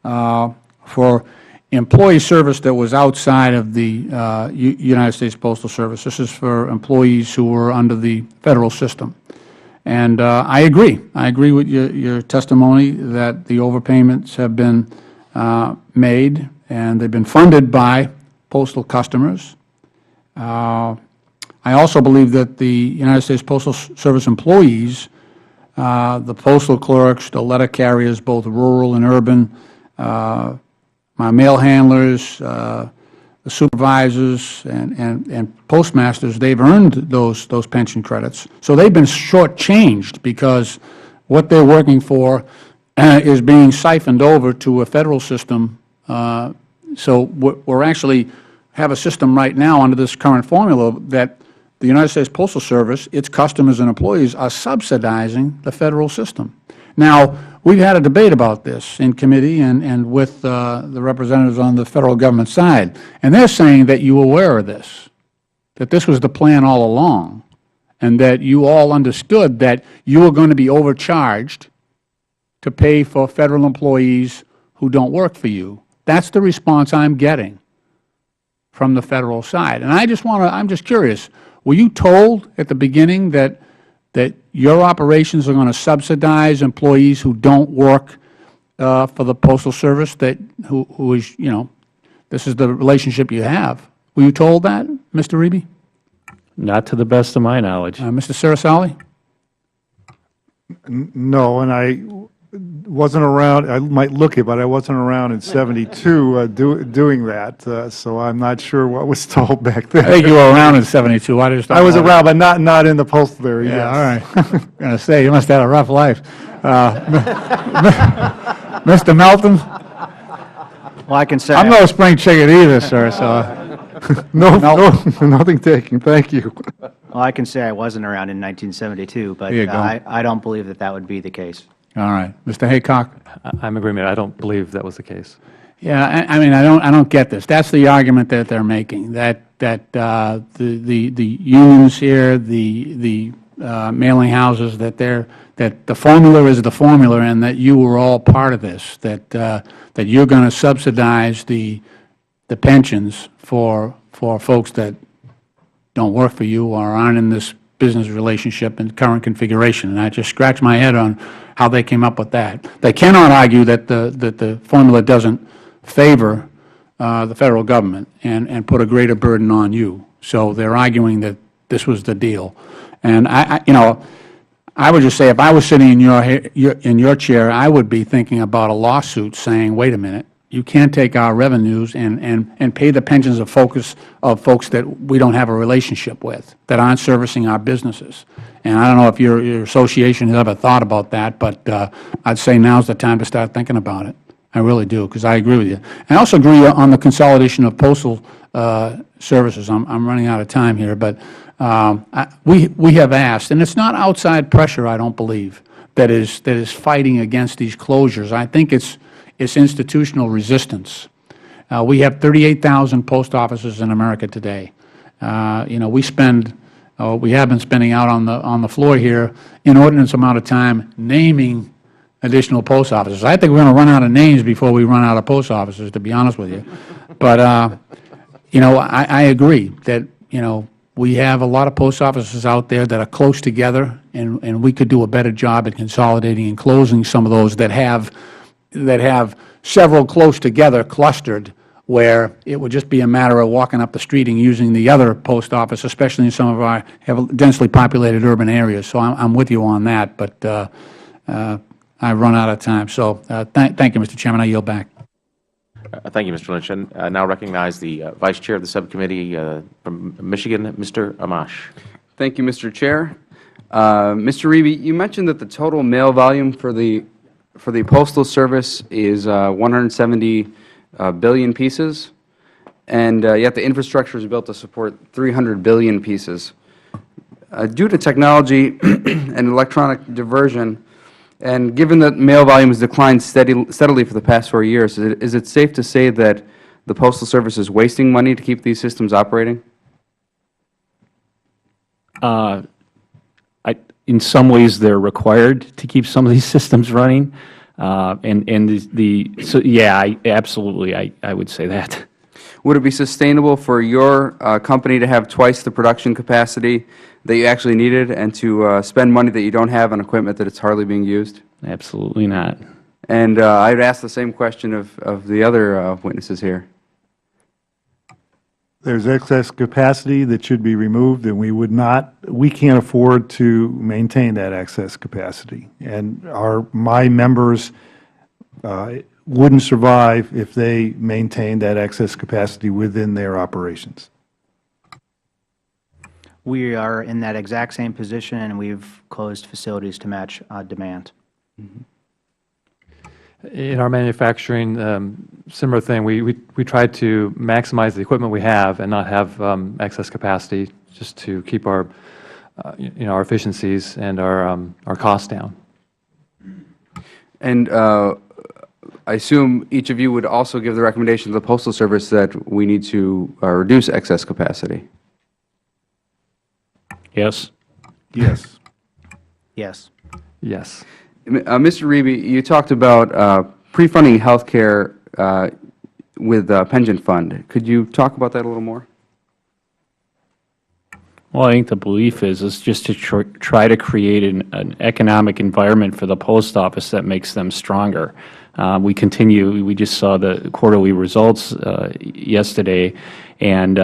Speaker 2: for employee service that was outside of the United States Postal Service. This is for employees who were under the Federal system. And I agree. I agree with your testimony that the overpayments have been made, and they've been funded by postal customers. I also believe that the United States Postal Service employees, the postal clerks, the letter carriers, both rural and urban, my mail handlers, the supervisors, and postmasters, they've earned those pension credits. So they've been shortchanged because what they're working for is being siphoned over to a Federal system. So we're actually have a system right now under this current formula that the United States Postal Service, its customers and employees are subsidizing the Federal system. Now, we've had a debate about this in committee and with the representatives on the Federal Government side, and they're saying that you were aware of this, that this was the plan all along, and that you all understood that you were going to be overcharged to pay for Federal employees who don't work for you. That's the response I'm getting from the Federal side. And I'm just curious, were you told at the beginning that your operations are going to subsidize employees who don't work for the Postal Service, who is, this is the relationship you have? Were you told that, Mr. Reby?
Speaker 3: Not to the best of my knowledge.
Speaker 2: Mr. Ciricelli?
Speaker 4: No, and I wasn't around. I might look it, but I wasn't around in '72 doing that, so I'm not sure what was told back then.
Speaker 2: I think you were around in '72.
Speaker 4: I was around, but not in the postal area.
Speaker 2: Yeah,
Speaker 4: yes.
Speaker 2: all right. I'm going to say, you must have had a rough life. Mr. Melton?
Speaker 5: Well, I can say
Speaker 2: I'm no spring chicken either, sir, so.
Speaker 4: No, nothing taken. Thank you.
Speaker 5: well, I can say I wasn't around in 1972, but
Speaker 2: There you go.
Speaker 5: I don't believe that would be the case.
Speaker 2: All right. Mr. Haycock?
Speaker 6: I'm in agreement. I don't believe that was the case.
Speaker 2: Yeah, I mean, I don't get this. That's the argument that they're making, that the unions here, the mailing houses, that the formula is the formula, and that you were all part of this, that you're going to subsidize the pensions for folks that don't work for you or aren't in this business relationship and current configuration. And I just scratch my head on how they came up with that. They cannot argue that the formula doesn't favor the Federal Government and put a greater burden on you. So they're arguing that this was the deal. And I would just say, if I was sitting in your chair, I would be thinking about a lawsuit saying, wait a minute, you can't take our revenues and pay the pensions of folks that we don't have a relationship with, that aren't servicing our businesses. And I don't know if your association has ever thought about that, but I'd say now's the time to start thinking about it. I really do, because I agree with you. I also agree on the consolidation of postal services. I'm running out of time here, but we have asked, and it's not outside pressure, I don't believe, that is fighting against these closures. I think it's institutional resistance. We have 38,000 post offices in America today. We have been spending out on the floor here inordinate amount of time naming additional post offices. I think we're going to run out of names before we run out of post offices, to be honest with you. But I agree that we have a lot of post offices out there that are close together, and we could do a better job at consolidating and closing some of those that have several close together clustered, where it would just be a matter of walking up the street and using the other post office, especially in some of our densely populated urban areas. So I'm with you on that, but I've run out of time. So thank you, Mr. Chairman. I yield back.
Speaker 1: Thank you, Mr. Lynch. And I now recognize the Vice Chair of the Subcommittee from Michigan, Mr. Amash.
Speaker 7: Thank you, Mr. Chair. Mr. Reby, you mentioned that the total mail volume for the Postal Service is 170 billion pieces, and yet the infrastructure is built to support 300 billion pieces. Due to technology and electronic diversion, and given that mail volume has declined steadily for the past 4 years, is it safe to say that the Postal Service is wasting money to keep these systems operating?
Speaker 3: In some ways, they're required to keep some of these systems running, so yeah, absolutely, I would say that.
Speaker 7: Would it be sustainable for your company to have twice the production capacity that you actually needed, and to spend money that you don't have on equipment that it's hardly being used?
Speaker 3: Absolutely not.
Speaker 7: And I'd ask the same question of the other witnesses here.
Speaker 4: There's excess capacity that should be removed, and we can't afford to maintain that excess capacity. And my members wouldn't survive if they maintained that excess capacity within their operations.
Speaker 5: We are in that exact same position, and we've closed facilities to match demand.
Speaker 6: In our manufacturing, similar thing, we try to maximize the equipment we have and not have excess capacity, just to keep our, our efficiencies and our costs down.
Speaker 7: And I assume each of you would also give the recommendation to the Postal Service that we need to reduce excess capacity.
Speaker 3: Yes.
Speaker 4: Yes.
Speaker 5: Yes.
Speaker 6: Yes.
Speaker 7: Mr. Reeby, you talked about pre-funding health care with pension fund. Could you talk about that a little more?
Speaker 3: Well, I think the belief is just to try to create an economic environment for the post office that makes them stronger. We just saw the quarterly results yesterday, and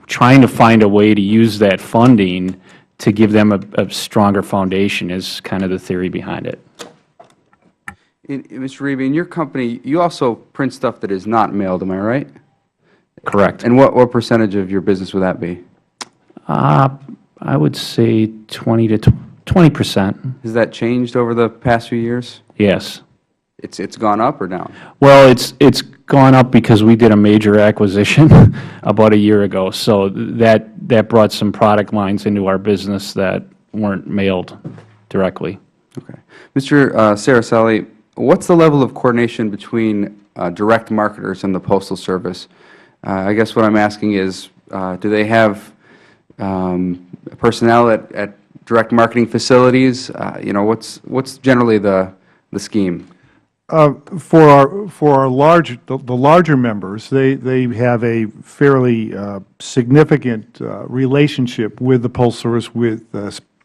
Speaker 3: trying to find a way to use that funding to give them a stronger foundation is kind of the theory behind it.
Speaker 7: Mr. Reeby, in your company, you also print stuff that is not mailed, am I right?
Speaker 3: Correct.
Speaker 7: And what percentage of your business would that be?
Speaker 3: I would say 20%.
Speaker 7: Has that changed over the past few years?
Speaker 3: Yes.
Speaker 7: It's gone up or down?
Speaker 3: Well, it's gone up because we did a major acquisition about a year ago, so that brought some product lines into our business that weren't mailed directly.
Speaker 7: Okay. Mr. Saraselli, what's the level of coordination between direct marketers and the Postal Service? I guess what I'm asking is, do they have personnel at direct marketing facilities? What's generally the scheme?
Speaker 4: For our the larger members, they have a fairly significant relationship with the Postal Service, with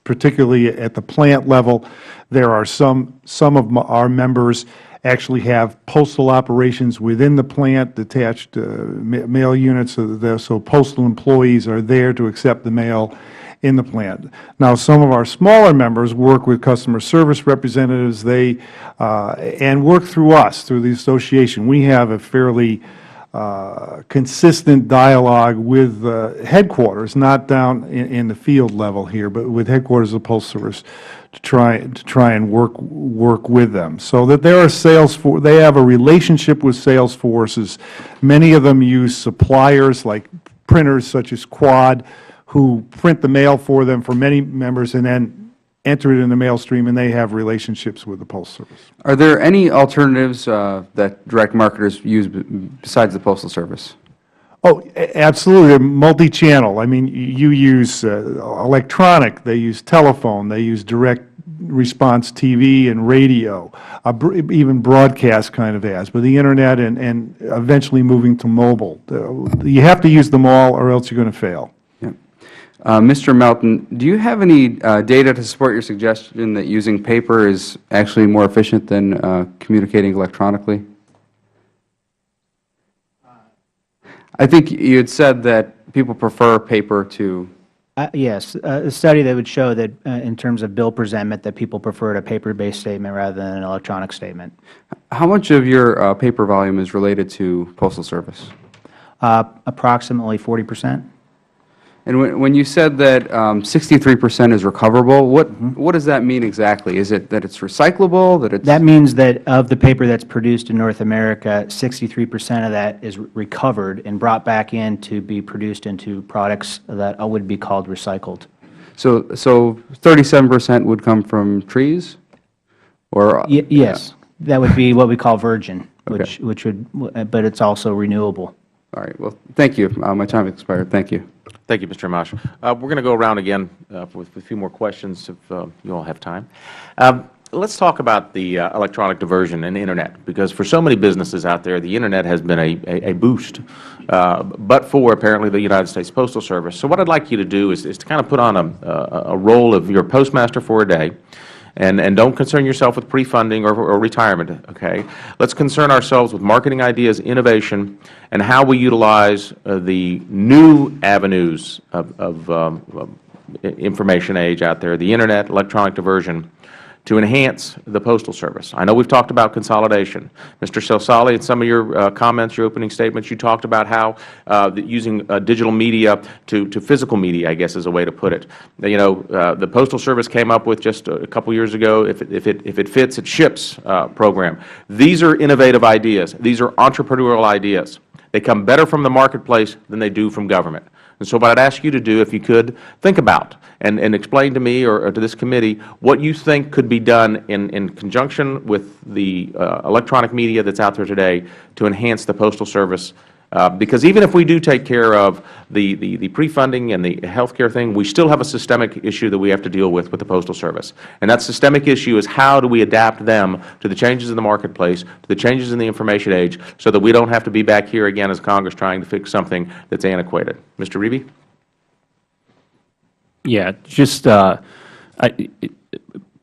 Speaker 4: particularly at the plant level. There are some of our members actually have postal operations within the plant, detached mail units, so postal employees are there to accept the mail in the plant. Now, some of our smaller members work with customer service representatives, and work through us, through the association. We have a fairly consistent dialogue with headquarters, not down in the field level here, but with headquarters of the Postal Service, to try and work with them. So that there are they have a relationship with sales forces. Many of them use suppliers like printers such as Quad, who print the mail for them for many members and then enter it in the mail stream, and they have relationships with the Postal Service.
Speaker 7: Are there any alternatives that direct marketers use besides the Postal Service?
Speaker 4: Oh, absolutely. They're multi-channel. I mean, you use electronic, they use telephone, they use direct response TV and radio, even broadcast kind of ads, but the Internet and eventually moving to mobile. You have to use them all or else you're going to fail.
Speaker 7: Mr. Melton, do you have any data to support your suggestion that using paper is actually more efficient than communicating electronically? I think you had said that people prefer paper to...
Speaker 5: Yes, a study that would show that in terms of bill presentment, that people preferred a paper-based statement rather than an electronic statement.
Speaker 7: How much of your paper volume is related to Postal Service?
Speaker 5: Approximately 40%.
Speaker 7: And when you said that 63% is recoverable, what does that mean exactly? Is it that it's recyclable?
Speaker 5: That means that of the paper that's produced in North America, 63% of that is recovered and brought back in to be produced into products that would be called recycled.
Speaker 7: So 37% would come from trees? Or
Speaker 5: yes, that would be what we call virgin,
Speaker 7: Okay.
Speaker 5: but it's also renewable.
Speaker 7: All right. Well, thank you. My time has expired. Thank you.
Speaker 1: Thank you, Mr. Amash. We're going to go around again with a few more questions if you all have time. Let's talk about the electronic diversion and the Internet, because for so many businesses out there, the Internet has been a boost, but for apparently the United States Postal Service. So what I'd like you to do is to kind of put on a role of your postmaster for a day. And don't concern yourself with pre-funding or retirement, okay? Let's concern ourselves with marketing ideas, innovation, and how we utilize the new avenues of information age out there, the Internet, electronic diversion, to enhance the Postal Service. I know we've talked about consolidation. Mr. Selsali, in some of your comments, your opening statements, you talked about how using digital media to physical media, I guess is a way to put it. You know, the Postal Service came up with just a couple years ago, if it fits, it ships program. These are innovative ideas. These are entrepreneurial ideas. They come better from the marketplace than they do from government. And so what I'd ask you to do, if you could, think about and explain to me or to this committee what you think could be done in conjunction with the electronic media that's out there today to enhance the Postal Service. Because even if we do take care of the pre-funding and the health care thing, we still have a systemic issue that we have to deal with the Postal Service. And that systemic issue is how do we adapt them to the changes in the marketplace, to the changes in the information age, so that we don't have to be back here again as Congress trying to fix something that's antiquated. Mr. Reeby? Yeah, just
Speaker 3: part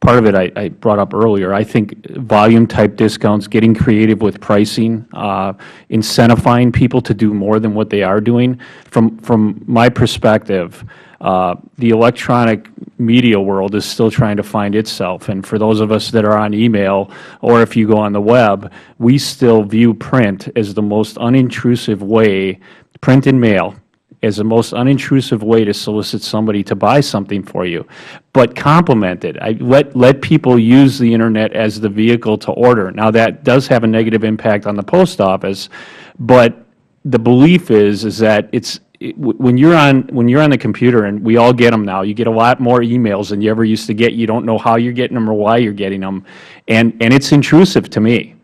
Speaker 3: of it I brought up earlier. I think volume-type discounts, getting creative with pricing, incentivizing people to do more than what they are doing. From my perspective, the electronic media world is still trying to find itself. And for those of us that are on email, or if you go on the web, we still view print as the most unintrusive way, print and mail, as the most unintrusive way to solicit somebody to buy something for you. But complement it. Let people use the Internet as the vehicle to order. Now, that does have a negative impact on the post office, but the belief is that when you're on the computer, and we all get them now, you get a lot more emails than you ever used to get. You don't know how you're getting them or why you're getting them, and it's intrusive to me.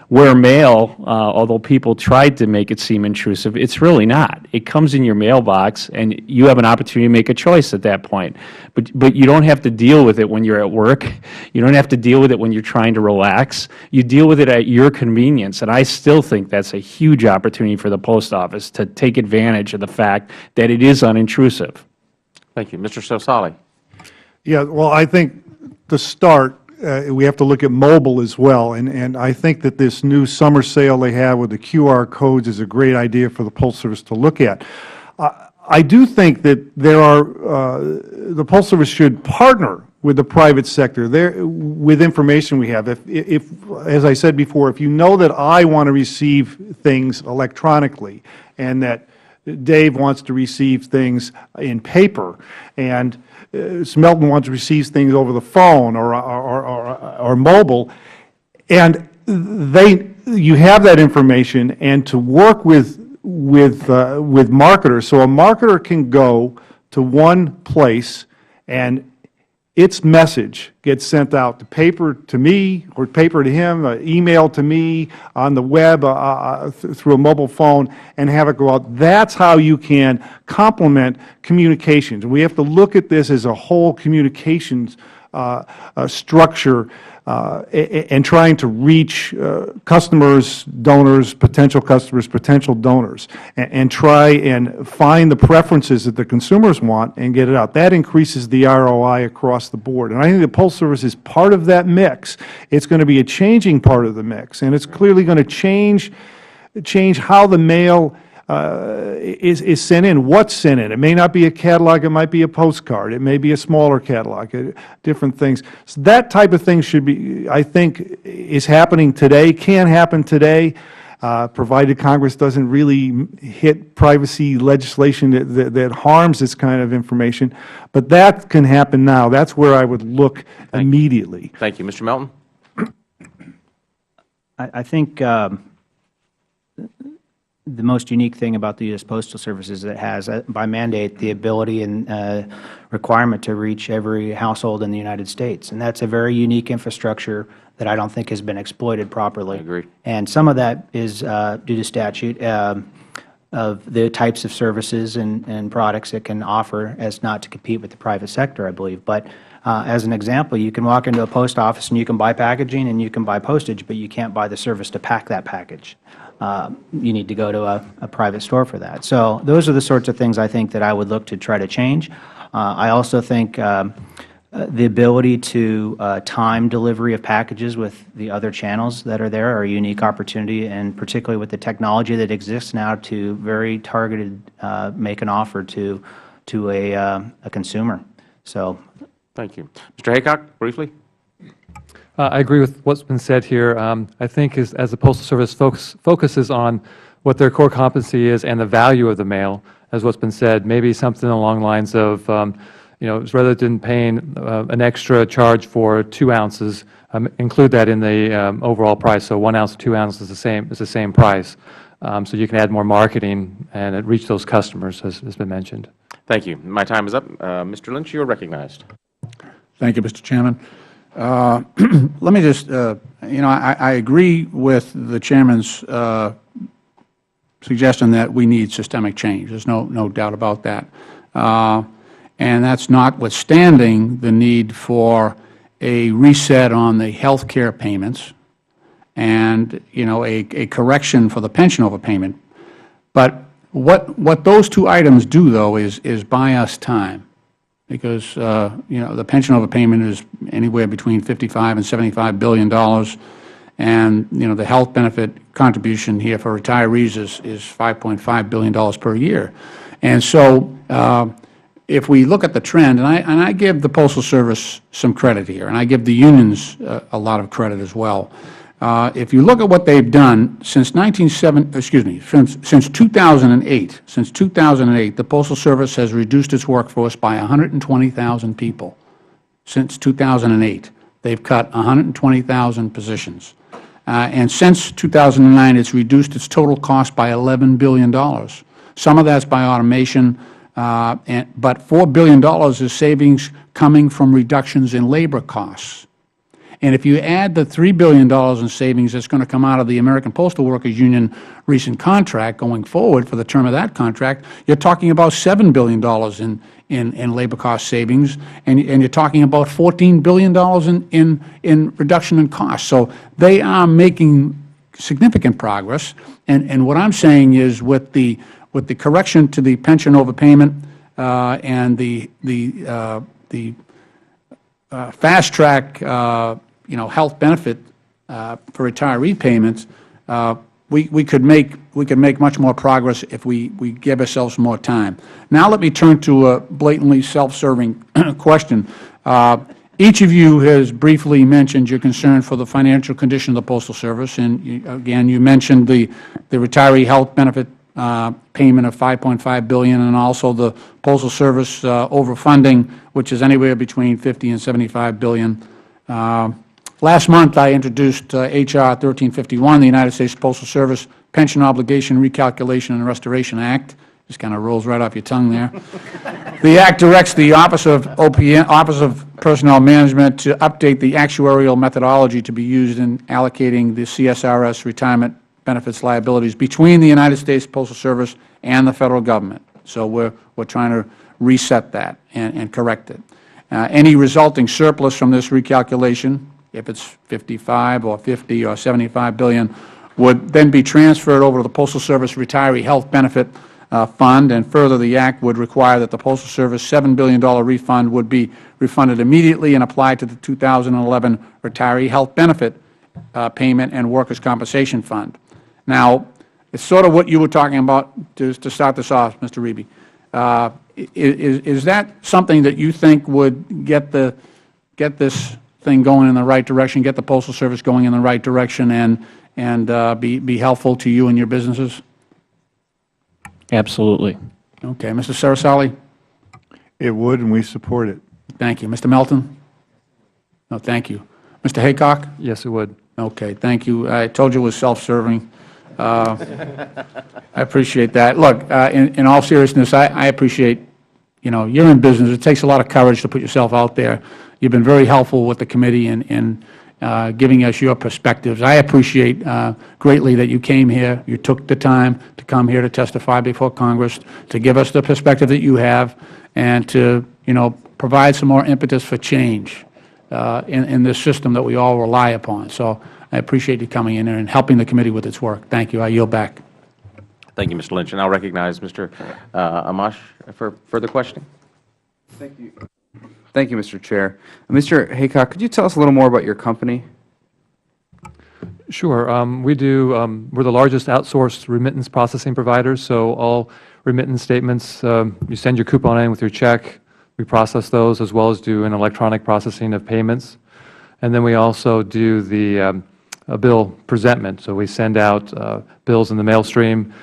Speaker 3: Where mail, although people tried to make it seem intrusive, it's really not. It comes in your mailbox, and you have an opportunity to make a choice at that point. But you don't have to deal with it when you're at work. You don't have to deal with it when you're trying to relax. You deal with it at your convenience, and I still think that's a huge opportunity for the Post Office to take advantage of the fact that it is unintrusive.
Speaker 1: Thank you. Mr. Selsali?
Speaker 4: Yeah, well, I think to start, we have to look at mobile as well, and I think that this new summer sale they have with the QR codes is a great idea for the Postal Service to look at. I do think that the Postal Service should partner with the private sector with information we have. If, as I said before, if you know that I want to receive things electronically and that Dave wants to receive things in paper, and Smelton wants to receive things over the phone or mobile, and you have that information, and to work with marketers, so a marketer can go to one place and its message gets sent out to paper to me or paper to him, email to me, on the web, through a mobile phone, and have it go out. That's how you can complement communications. We have to look at this as a whole communications structure and trying to reach customers, donors, potential donors, and try and find the preferences that the consumers want and get it out. That increases the ROI across the board. And I think the Postal Service is part of that mix. It's going to be a changing part of the mix, and it's clearly going to change how the mail is sent in, what's sent in. It may not be a catalog, it might be a postcard, it may be a smaller catalog, different things. So that type of thing should be, I think, is happening today, can happen today, provided Congress doesn't really hit privacy legislation that harms this kind of information. But that can happen now. That's where I would look immediately.
Speaker 1: Thank you. Mr. Melton?
Speaker 5: I think the most unique thing about the U.S. Postal Service is that it has, by mandate, the ability and requirement to reach every household in the United States. And that's a very unique infrastructure that I don't think has been exploited properly.
Speaker 1: I agree.
Speaker 5: And some of that is due to statute of the types of services and products it can offer as not to compete with the private sector, I believe. But as an example, you can walk into a post office and you can buy packaging and you can buy postage, but you can't buy the service to pack that package. You need to go to a private store for that. So those are the sorts of things I think that I would look to try to change. I also think the ability to time delivery of packages with the other channels that are there are a unique opportunity, and particularly with the technology that exists now to very targeted make an offer to a consumer. So,
Speaker 1: thank you. Mr. Haycock, briefly.
Speaker 6: I agree with what's been said here. I think as the Postal Service focuses on what their core competency is and the value of the mail, as what's been said, maybe something along the lines of, rather than paying an extra charge for 2 ounces, include that in the overall price. So 1 ounce, 2 ounces is the same price. So you can add more marketing and reach those customers, as has been mentioned.
Speaker 1: Thank you. My time is up. Mr. Lynch, you are recognized.
Speaker 2: Thank you, Mr. Chairman. Let me just, I agree with the Chairman's suggestion that we need systemic change. There's no doubt about that. And that's notwithstanding the need for a reset on the health care payments and, a correction for the pension overpayment. But what those 2 items do, though, is buy us time. Because, the pension overpayment is anywhere between $55 and $75 billion, and, the health benefit contribution here for retirees is $5.5 billion per year. And so, if we look at the trend, and I give the Postal Service some credit here, and I give the unions a lot of credit as well. If you look at what they've done since since 2008, the Postal Service has reduced its workforce by 120,000 people. Since 2008, they've cut 120,000 positions. And since 2009, it's reduced its total cost by $11 billion. Some of that's by automation, but $4 billion is savings coming from reductions in labor costs. And if you add the $3 billion in savings that's going to come out of the American Postal Workers Union recent contract going forward for the term of that contract, you're talking about $7 billion in labor cost savings, and you're talking about $14 billion in reduction in costs. So they are making significant progress. And what I'm saying is with the correction to the pension overpayment and the fast track health benefit for retiree payments, we could make much more progress if we give ourselves more time. Now let me turn to a blatantly self-serving question. Each of you has briefly mentioned your concern for the financial condition of the Postal Service, and again, you mentioned the retiree health benefit payment of $5.5 billion, and also the Postal Service overfunding, which is anywhere between $50 and $75 billion. Last month, I introduced H.R. 1351, the United States Postal Service Pension Obligation Recalculation and Restoration Act. Just kind of rolls right off your tongue there. The Act directs the Office of Personnel Management to update the actuarial methodology to be used in allocating the CSRS retirement benefits liabilities between the United States Postal Service and the Federal Government. So we're trying to reset that and correct it. Any resulting surplus from this recalculation, if it's 55 or 50 or 75 billion, would then be transferred over to the Postal Service Retiree Health Benefit Fund, and further, the Act would require that the Postal Service $7 billion refund would be refunded immediately and applied to the 2011 Retiree Health Benefit Payment and Workers' Compensation Fund. Now, it's sort of what you were talking about to start this off, Mr. Reeby. Is that something that you think would get this thing going in the right direction, get the Postal Service going in the right direction, and be helpful to you and your businesses?
Speaker 3: Absolutely.
Speaker 2: Okay. Mr. Sarasali?
Speaker 4: It would, and we support it.
Speaker 2: Thank you. Mr. Melton? No, thank you. Mr. Haycock?
Speaker 6: Yes, it would.
Speaker 2: Okay. Thank you. I told you it was self-serving. I appreciate that. Look, in all seriousness, I appreciate, you're in business. It takes a lot of courage to put yourself out there. You've been very helpful with the committee in giving us your perspectives. I appreciate greatly that you came here. You took the time to come here to testify before Congress, to give us the perspective that you have, and to, provide some more impetus for change in this system that we all rely upon. So I appreciate you coming in here and helping the committee with its work. Thank you. I yield back.
Speaker 1: Thank you, Mr. Lynch. And I'll recognize Mr. Amash for further questioning.
Speaker 7: Thank you. Thank you, Mr. Chair. Mr. Haycock, could you tell us a little more about your company?
Speaker 6: Sure. We're the largest outsourced remittance processing provider, so all remittance statements, you send your coupon in with your check, we process those, as well as do an electronic processing of payments. And then we also do the bill presentment. So we send out bills in the mail stream,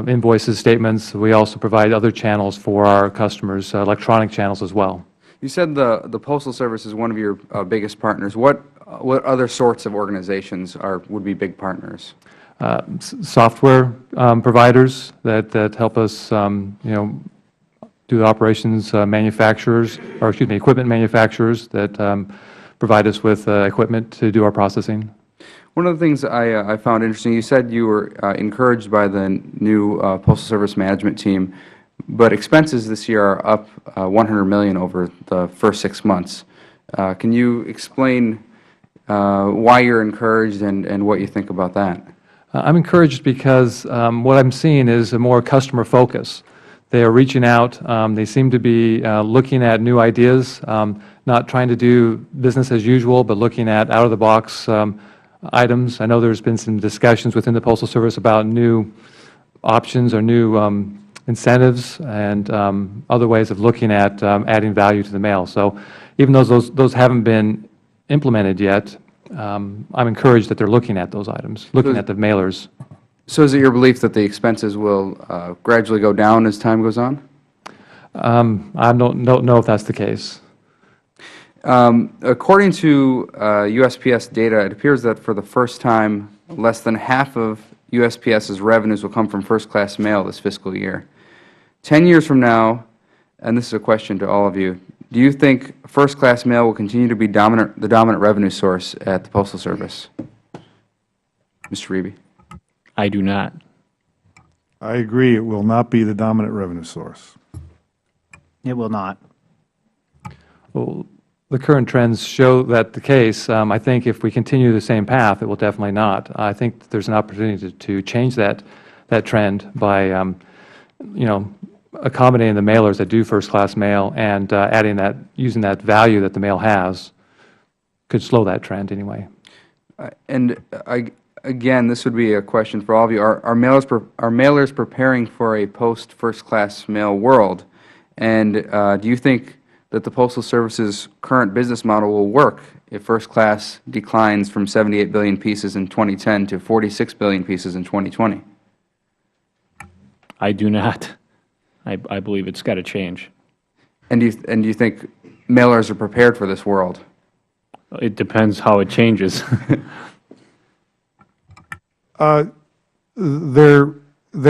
Speaker 6: invoices, statements. We also provide other channels for our customers, electronic channels as well.
Speaker 7: You said the Postal Service is one of your biggest partners. What other sorts of organizations would be big partners?
Speaker 6: Software providers that help us, do the operations, manufacturers, or excuse me, equipment manufacturers that provide us with equipment to do our processing.
Speaker 7: One of the things I found interesting, you said you were encouraged by the new Postal Service management team, but expenses this year are up $100 million over the first 6 months. Can you explain why you're encouraged and what you think about that?
Speaker 6: I'm encouraged because what I'm seeing is a more customer focus. They are reaching out. They seem to be looking at new ideas, not trying to do business as usual, but looking at out-of-the-box items. I know there's been some discussions within the Postal Service about new options or new incentives and other ways of looking at adding value to the mail. So even though those haven't been implemented yet, I'm encouraged that they're looking at those items, looking at the mailers.
Speaker 7: So is it your belief that the expenses will gradually go down as time goes on?
Speaker 6: I don't know if that's the case.
Speaker 7: According to USPS data, it appears that for the first time, less than half of USPS's revenues will come from first-class mail this fiscal year. 10 years from now, and this is a question to all of you, do you think first-class mail will continue to be the dominant revenue source at the Postal Service? Mr. Reeby.
Speaker 3: I do not.
Speaker 4: I agree. It will not be the dominant revenue source.
Speaker 5: It will not.
Speaker 6: Well, the current trends show that the case. I think if we continue the same path, it will definitely not. I think there's an opportunity to change that trend by, accommodating the mailers that do first-class mail and adding that, using that value that the mail has, could slow that trend anyway.
Speaker 7: And again, this would be a question for all of you. Are mailers preparing for a post-first-class mail world? And do you think that the Postal Service's current business model will work if first class declines from 78 billion pieces in 2010 to 46 billion pieces in 2020?
Speaker 3: I do not. I believe it's got to change.
Speaker 7: And do you think mailers are prepared for this world?
Speaker 3: It depends how it changes.
Speaker 4: They're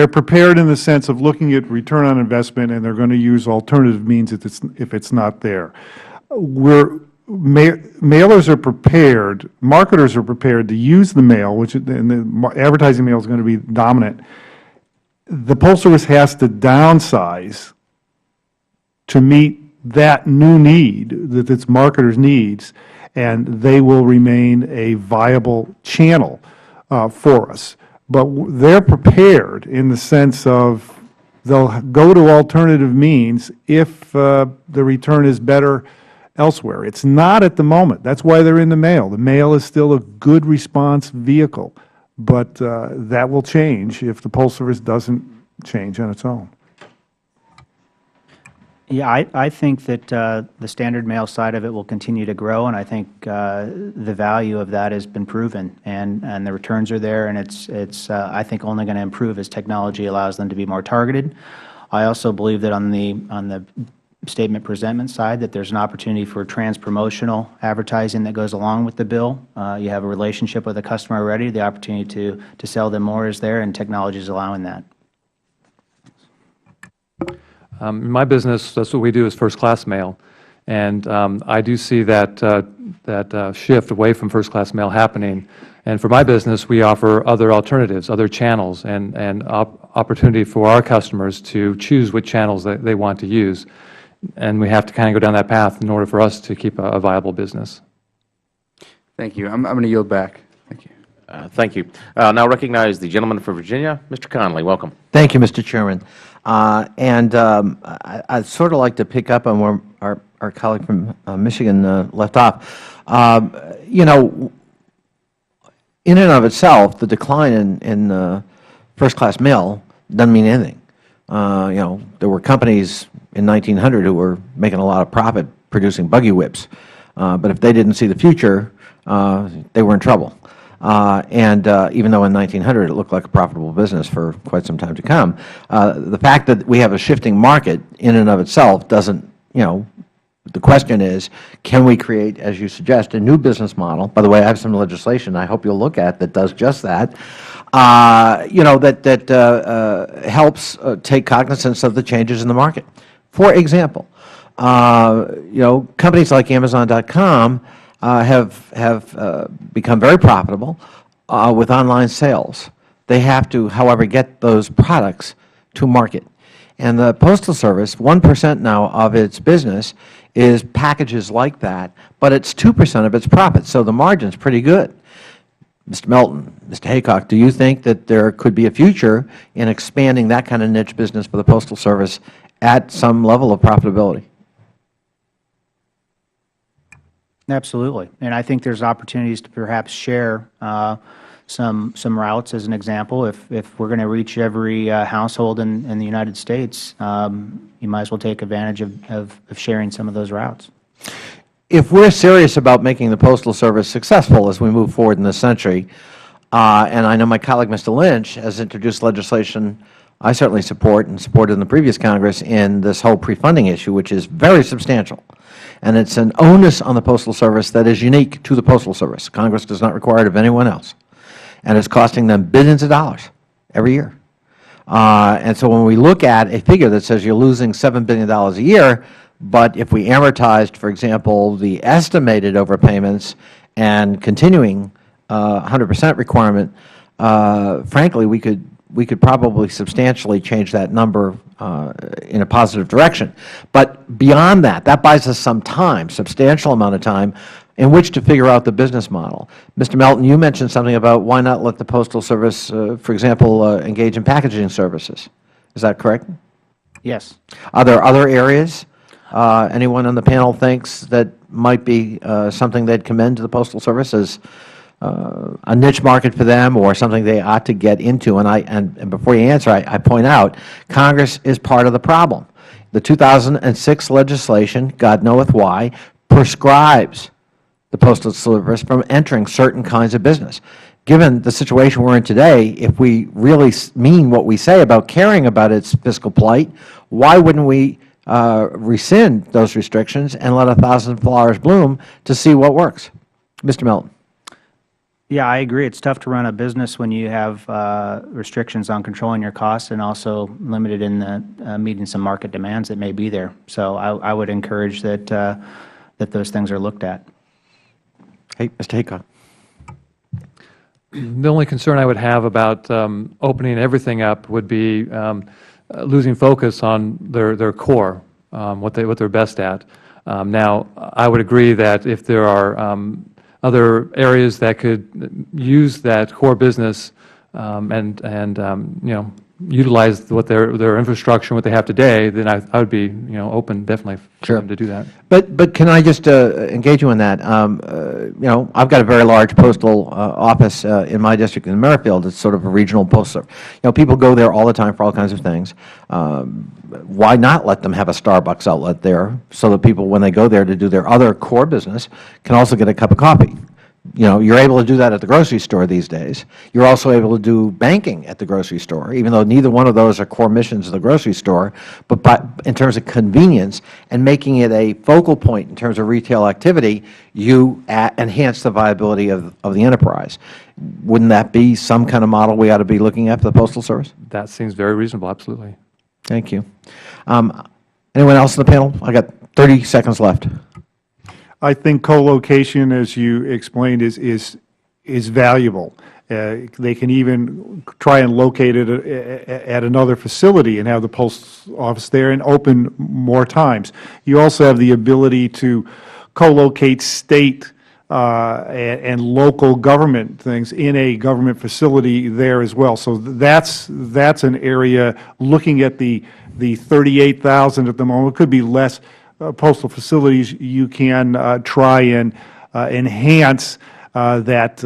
Speaker 4: prepared in the sense of looking at return on investment, and they're going to use alternative means if it's not there. Mailers are prepared, marketers are prepared to use the mail, and the advertising mail is going to be dominant. The Postal Service has to downsize to meet that new need that its marketers needs, and they will remain a viable channel for us. But they're prepared in the sense of they'll go to alternative means if the return is better elsewhere. It's not at the moment. That's why they're in the mail. The mail is still a good response vehicle, but that will change if the Postal Service doesn't change on its own.
Speaker 5: Yeah, I think that the standard mail side of it will continue to grow, and I think the value of that has been proven, and the returns are there, and it's I think only going to improve as technology allows them to be more targeted. I also believe that on the statement presentment side that there's an opportunity for trans-promotional advertising that goes along with the bill. You have a relationship with a customer already. The opportunity to sell them more is there, and technology is allowing that.
Speaker 6: In my business, that's what we do is first-class mail, and I do see that shift away from first-class mail happening. And for my business, we offer other alternatives, other channels, and opportunity for our customers to choose what channels they want to use. And we have to kind of go down that path in order for us to keep a viable business.
Speaker 7: Thank you. I'm going to yield back. Thank you.
Speaker 1: Thank you. Now recognize the gentleman from Virginia, Mr. Connolly. Welcome.
Speaker 8: Thank you, Mr. Chairman. I'd sort of like to pick up on where our colleague from Michigan left off. In and of itself, the decline in first-class mail doesn't mean anything. There were companies in 1900 who were making a lot of profit producing buggy whips. But if they didn't see the future, they were in trouble. Even though in 1900 it looked like a profitable business for quite some time to come, the fact that we have a shifting market in and of itself doesn't, the question is, can we create, as you suggest, a new business model? By the way, I have some legislation I hope you'll look at that does just that, that helps take cognizance of the changes in the market. For example, companies like Amazon.com have become very profitable with online sales. They have to, however, get those products to market. And the Postal Service, 1% now of its business is packages like that, but it's 2% of its profits, so the margin's pretty good. Mr. Melton, Mr. Haycock, do you think that there could be a future in expanding that kind of niche business for the Postal Service at some level of profitability?
Speaker 5: Absolutely. And I think there's opportunities to perhaps share some routes, as an example. If we're going to reach every household in the United States, you might as well take advantage of sharing some of those routes.
Speaker 8: If we're serious about making the Postal Service successful as we move forward in this century, and I know my colleague, Mr. Lynch, has introduced legislation I certainly support and supported in the previous Congress in this whole pre-funding issue, which is very substantial. And it's an onus on the Postal Service that is unique to the Postal Service. Congress does not require it of anyone else. And it's costing them billions of dollars every year. And so when we look at a figure that says you're losing $7 billion a year, but if we amortized, for example, the estimated overpayments and continuing 100% requirement, frankly, we could probably substantially change that number in a positive direction. But beyond that, that buys us some time, substantial amount of time, in which to figure out the business model. Mr. Melton, you mentioned something about why not let the Postal Service, for example, engage in packaging services. Is that correct?
Speaker 5: Yes.
Speaker 8: Are there other areas anyone on the panel thinks that might be something they'd commend to the Postal Service as a niche market for them or something they ought to get into? And before you answer, I point out, Congress is part of the problem. The 2006 legislation, God knoweth why, prescribes the Postal Service from entering certain kinds of business. Given the situation we're in today, if we really mean what we say about caring about its fiscal plight, why wouldn't we rescind those restrictions and let 1,000 flowers bloom to see what works? Mr. Melton.
Speaker 5: Yeah, I agree. It's tough to run a business when you have restrictions on controlling your costs and also limited in the meeting some market demands that may be there. So I would encourage that that those things are looked at.
Speaker 8: Hey, Mr. Haycock.
Speaker 6: The only concern I would have about opening everything up would be losing focus on their core, what they're best at. Now, I would agree that if there are other areas that could use that core business and utilize what their infrastructure, what they have today, then I would be open definitely for them to do that.
Speaker 8: But can I just engage you in that? I've got a very large postal office in my district in Merrifield. It's sort of a regional postal service. People go there all the time for all kinds of things. Why not let them have a Starbucks outlet there so that people, when they go there to do their other core business, can also get a cup of coffee? You're able to do that at the grocery store these days. You're also able to do banking at the grocery store, even though neither one of those are core missions of the grocery store. But in terms of convenience and making it a focal point in terms of retail activity, you enhance the viability of the enterprise. Wouldn't that be some kind of model we ought to be looking at for the Postal Service?
Speaker 6: That seems very reasonable, absolutely.
Speaker 8: Thank you. Anyone else on the panel? I got 30 seconds left.
Speaker 4: I think co-location, as you explained, is valuable. They can even try and locate it at another facility and have the post office there and open more times. You also have the ability to co-locate state and local government things in a government facility there as well. So that's an area, looking at the 38,000 at the moment, it could be less postal facilities, you can try and enhance that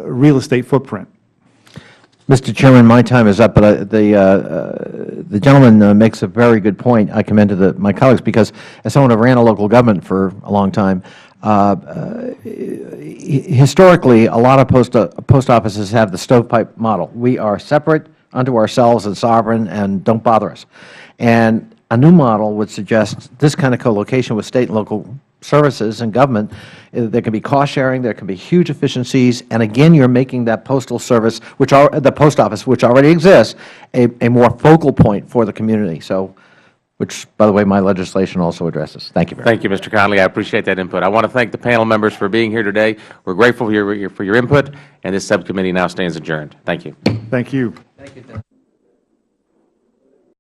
Speaker 4: real estate footprint.
Speaker 8: Mr. Chairman, my time is up, but the gentleman makes a very good point. I commend to my colleagues because as someone who ran a local government for a long time, Historically, a lot of post offices have the stovepipe model. We are separate unto ourselves and sovereign and don't bother us. And a new model would suggest this kind of co-location with state and local services and government. There can be cost sharing, there can be huge efficiencies, and again, you're making that postal service, the post office, which already exists, a more focal point for the community. So, which, by the way, my legislation also addresses. Thank you very much.
Speaker 1: Thank you, Mr. Conley. I appreciate that input. I want to thank the panel members for being here today. We're grateful for your input, and this subcommittee now stands adjourned. Thank you.
Speaker 4: Thank you.